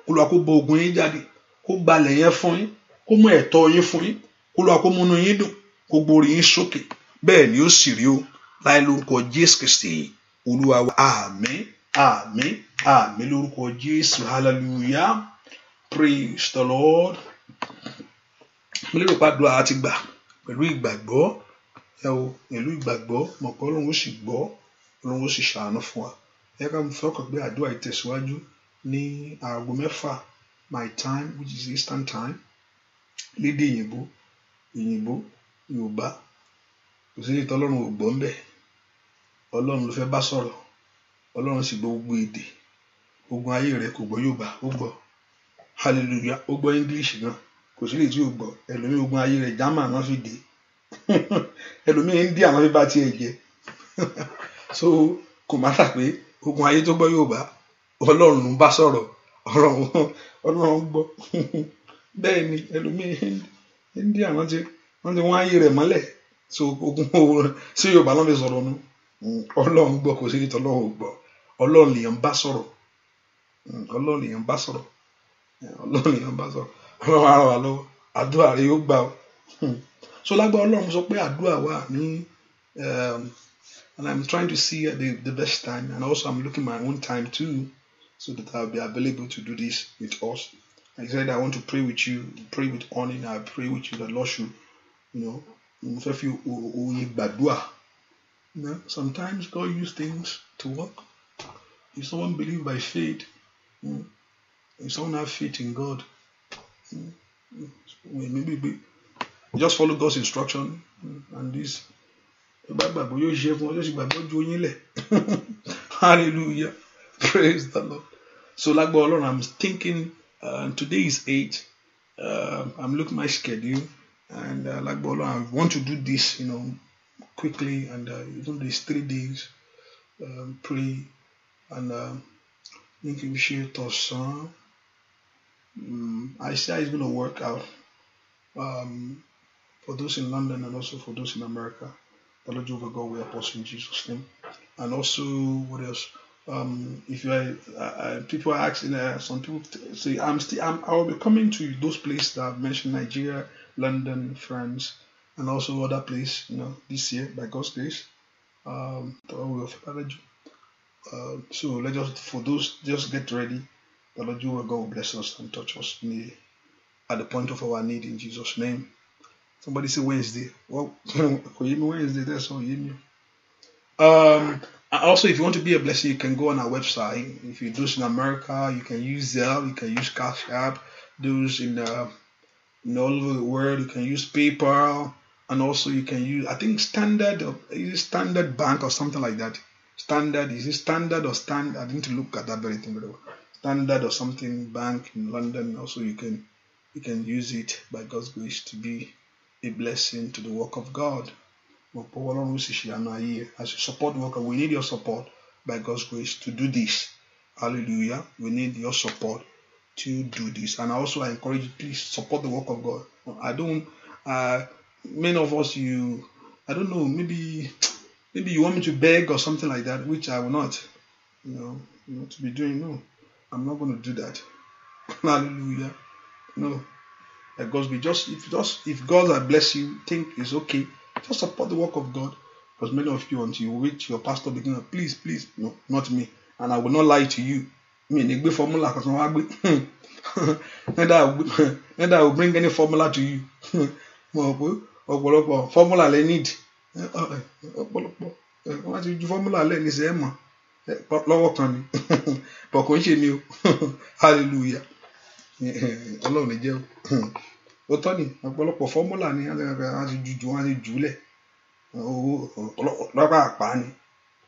Olúwa kó bọ ogun yín jáde kó gbalẹ̀ yẹn fún yín kó mú ẹ̀tọ́ yín fún yín Olúwa kó múnú yín dùn kó gbórí yín sókè bẹ́ẹ̀ ni ó sì rí o láì lórúkọ Jésù Kristi Olúwa wa àmín àmín àmín lórúkọ Jésù hallelujah praise the Lord. mo lérò pé àdúrà á ti gbà pẹ̀lú ìgbàgbọ́ pẹ̀lú ìgbàgbọ́ mọ̀ pé Ọlọ́run ó sì gbọ́ Ọlọ́run ó sì ṣàánú fún wa ẹ ká mo fọkàn pé àdúrà ìtẹ̀síwájú ní aago 6 my time which is Eastern time lédè òyìnbó Yorùbá kò sí ètò Ọlọ́run ò gbọ́ ń bẹ̀ Ọlọ́run ló fẹ́ bá sọ̀rọ̀ Ọlọ́run sì gbọ́ gbogbo èdè ogun ayé rẹ̀ kò gbọ́ Yorùbá ó gbọ́ hallelujah ó gbọ́ English náà kò sí lè tí ò gbọ́ ẹlòmíì ogun ayé rẹ̀ German náà fi dé ẹlòmíì India náà fi bá tiẹ̀ jẹ́ so kò má tà pé ogun ayé tó gbọ́ Yorùbá Ọlọ́run ń bá sọ̀rọ̀ Ọlọ́run gbọ́ bẹ́ẹ̀ ni ẹlòmíì India náà ti wọ́n ayé rẹ̀ mọ́lẹ̀ so ogun sí Yorùbá náà fi sọ̀rọ̀ nu Ọlọ́run gbọ́ kò sí ní tọ́lọ́run gbọ́ Ọlọ́run lèèyàn bá sọ̀rọ̀ Ọlọ́run lèèyàn bá sọ̀rọ̀ Ọlọ́run ara wa lọ́wọ́ àdúrà rẹ̀ yóò gbà ọ́ so lágbára Ọlọ́run sọ pé àdúrà wà ní and I'm trying to see the best time and also I'm looking my own time too so that I'll be available to do this with us. I said I want to pray with you, pray with honor. I pray with you that Lord should, if you gbàdúrà. Sometimes God use things to work. If someone believe by faith, if someone have faith in God, maybe just follow God's instruction and this. Hallelujah. Praise the Lord. So like Lord, I'm thinking today is 8. I'm looking at my schedule and like Lord, I want to do this, quickly and even these 3 days pray and think we share thoughts. I say it's going to work out for those in London and also for those in America. The Lord Jehovah God will help us in Jesus' name. And also, what else? If you are, people are asking, some people say, I will be coming to those places that I've mentioned: Nigeria, London, France, and also other places, this year by God's grace. So let us, for those, just get ready. The Lord God will bless us and touch us at the point of our need in Jesus' name. Somebody say Wednesday. Well, Wednesday, that's all you know. Also, if you want to be a blessing, you can go on our website. If you're those in America, you can use Zelle, you can use Cash App. Those in all over the world, you can use PayPal, and also you can use, I think, Standard Bank or something like that. Is it Standard or Stand? I didn't look at that very thing, but Standard or something bank in London. Also, you can use it by God's grace to be a blessing to the work of God. As you support worker, we need your support by God's grace to do this. Hallelujah. We need your support to do this. And also I encourage you, please support the work of God. Many of us, I don't know, maybe you want me to beg or something like that, which I will not, to be doing. No, I'm not going to do that. Hallelujah. No. If God has blessed you, think it's okay. Just support the work of God. Because many of you, until you wait your pastor begin, please, no, not me. And I will not lie to you. Neither I will bring any formula to you. Formula they need. Formula let me say, hallelujah. Ọlọ́run jẹ́ ó tọ́ ni ọ̀pọ̀lọpọ̀ fọ́múlà ni wọ́n ti jùlẹ̀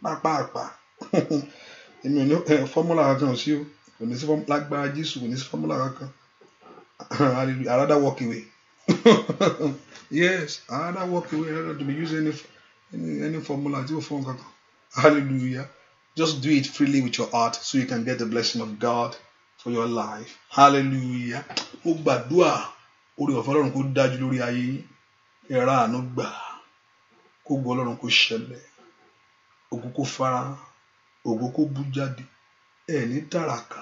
pápá àpá èmi ò ní fọ́múlà kankan sí o, kò ní sí lágbára Jésù, kò ní sí fọ́múlà kankan. I rather walk away. Yes, I rather walk away rather to be using any formula tí ó fún kankan. Hallelujah. Just do it freely with your heart so you can get the blessing of God for your life. Hallelujah. Mo gbàdúrà orí ọ̀fẹ́ Ọlọ́run kó dájú lórí ayé yín. Ẹ ra àánú gbà. Kó gbọ́ Ọlọ́run kó ṣẹlẹ̀. Ògo kó fara, ògo kó bú jáde. Ẹ ní tàràkà.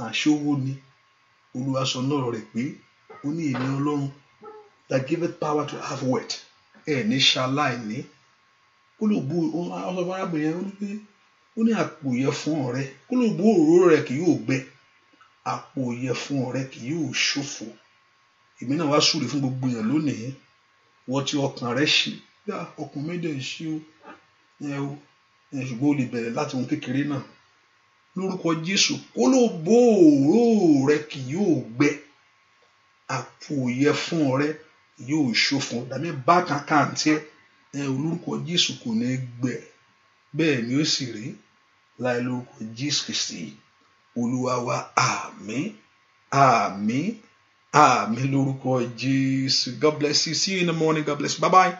Àṣówó ni. Olúwa sọ náà rẹ̀ pé ó ní èmi Ọlọ́run that giveth power to have wealth. Ẹ ní ṣaláìní. Olùbó ọsọ arábìnrin yẹn ó ní àpò ìyẹ̀fun ọ̀rẹ́. Olùbó òróró rẹ̀ kì yóò gbẹ. Àpò ìyẹ̀fun ọ̀rẹ́ kì yóò ṣòfò. Èmi náà wá súre fún gbogbo èèyàn lónìí. Wọ́n tí ọkàn rẹ̀ ṣí. Ọkàn méjì ṣí o. Ṣùgbọ́n o lè bẹ̀rẹ̀ láti ohun kékeré náà. Lórúkọ Jésù, olùbó òróró rẹ̀ kì yóò gbẹ. Àpò ìyẹ̀fun ọ̀rẹ́ yóò ṣòfò. Dàmí bá kankan tí olórúkọ Jésù kò ní gbẹ. Bẹ́ẹ̀ ni ó sì rí láì lórúkọ Jésù Kristi Olúwa wa. Àmín, àmín, àmín lórúkọ Jésù. God bless you. See you in the morning. God bless you. Bye bye.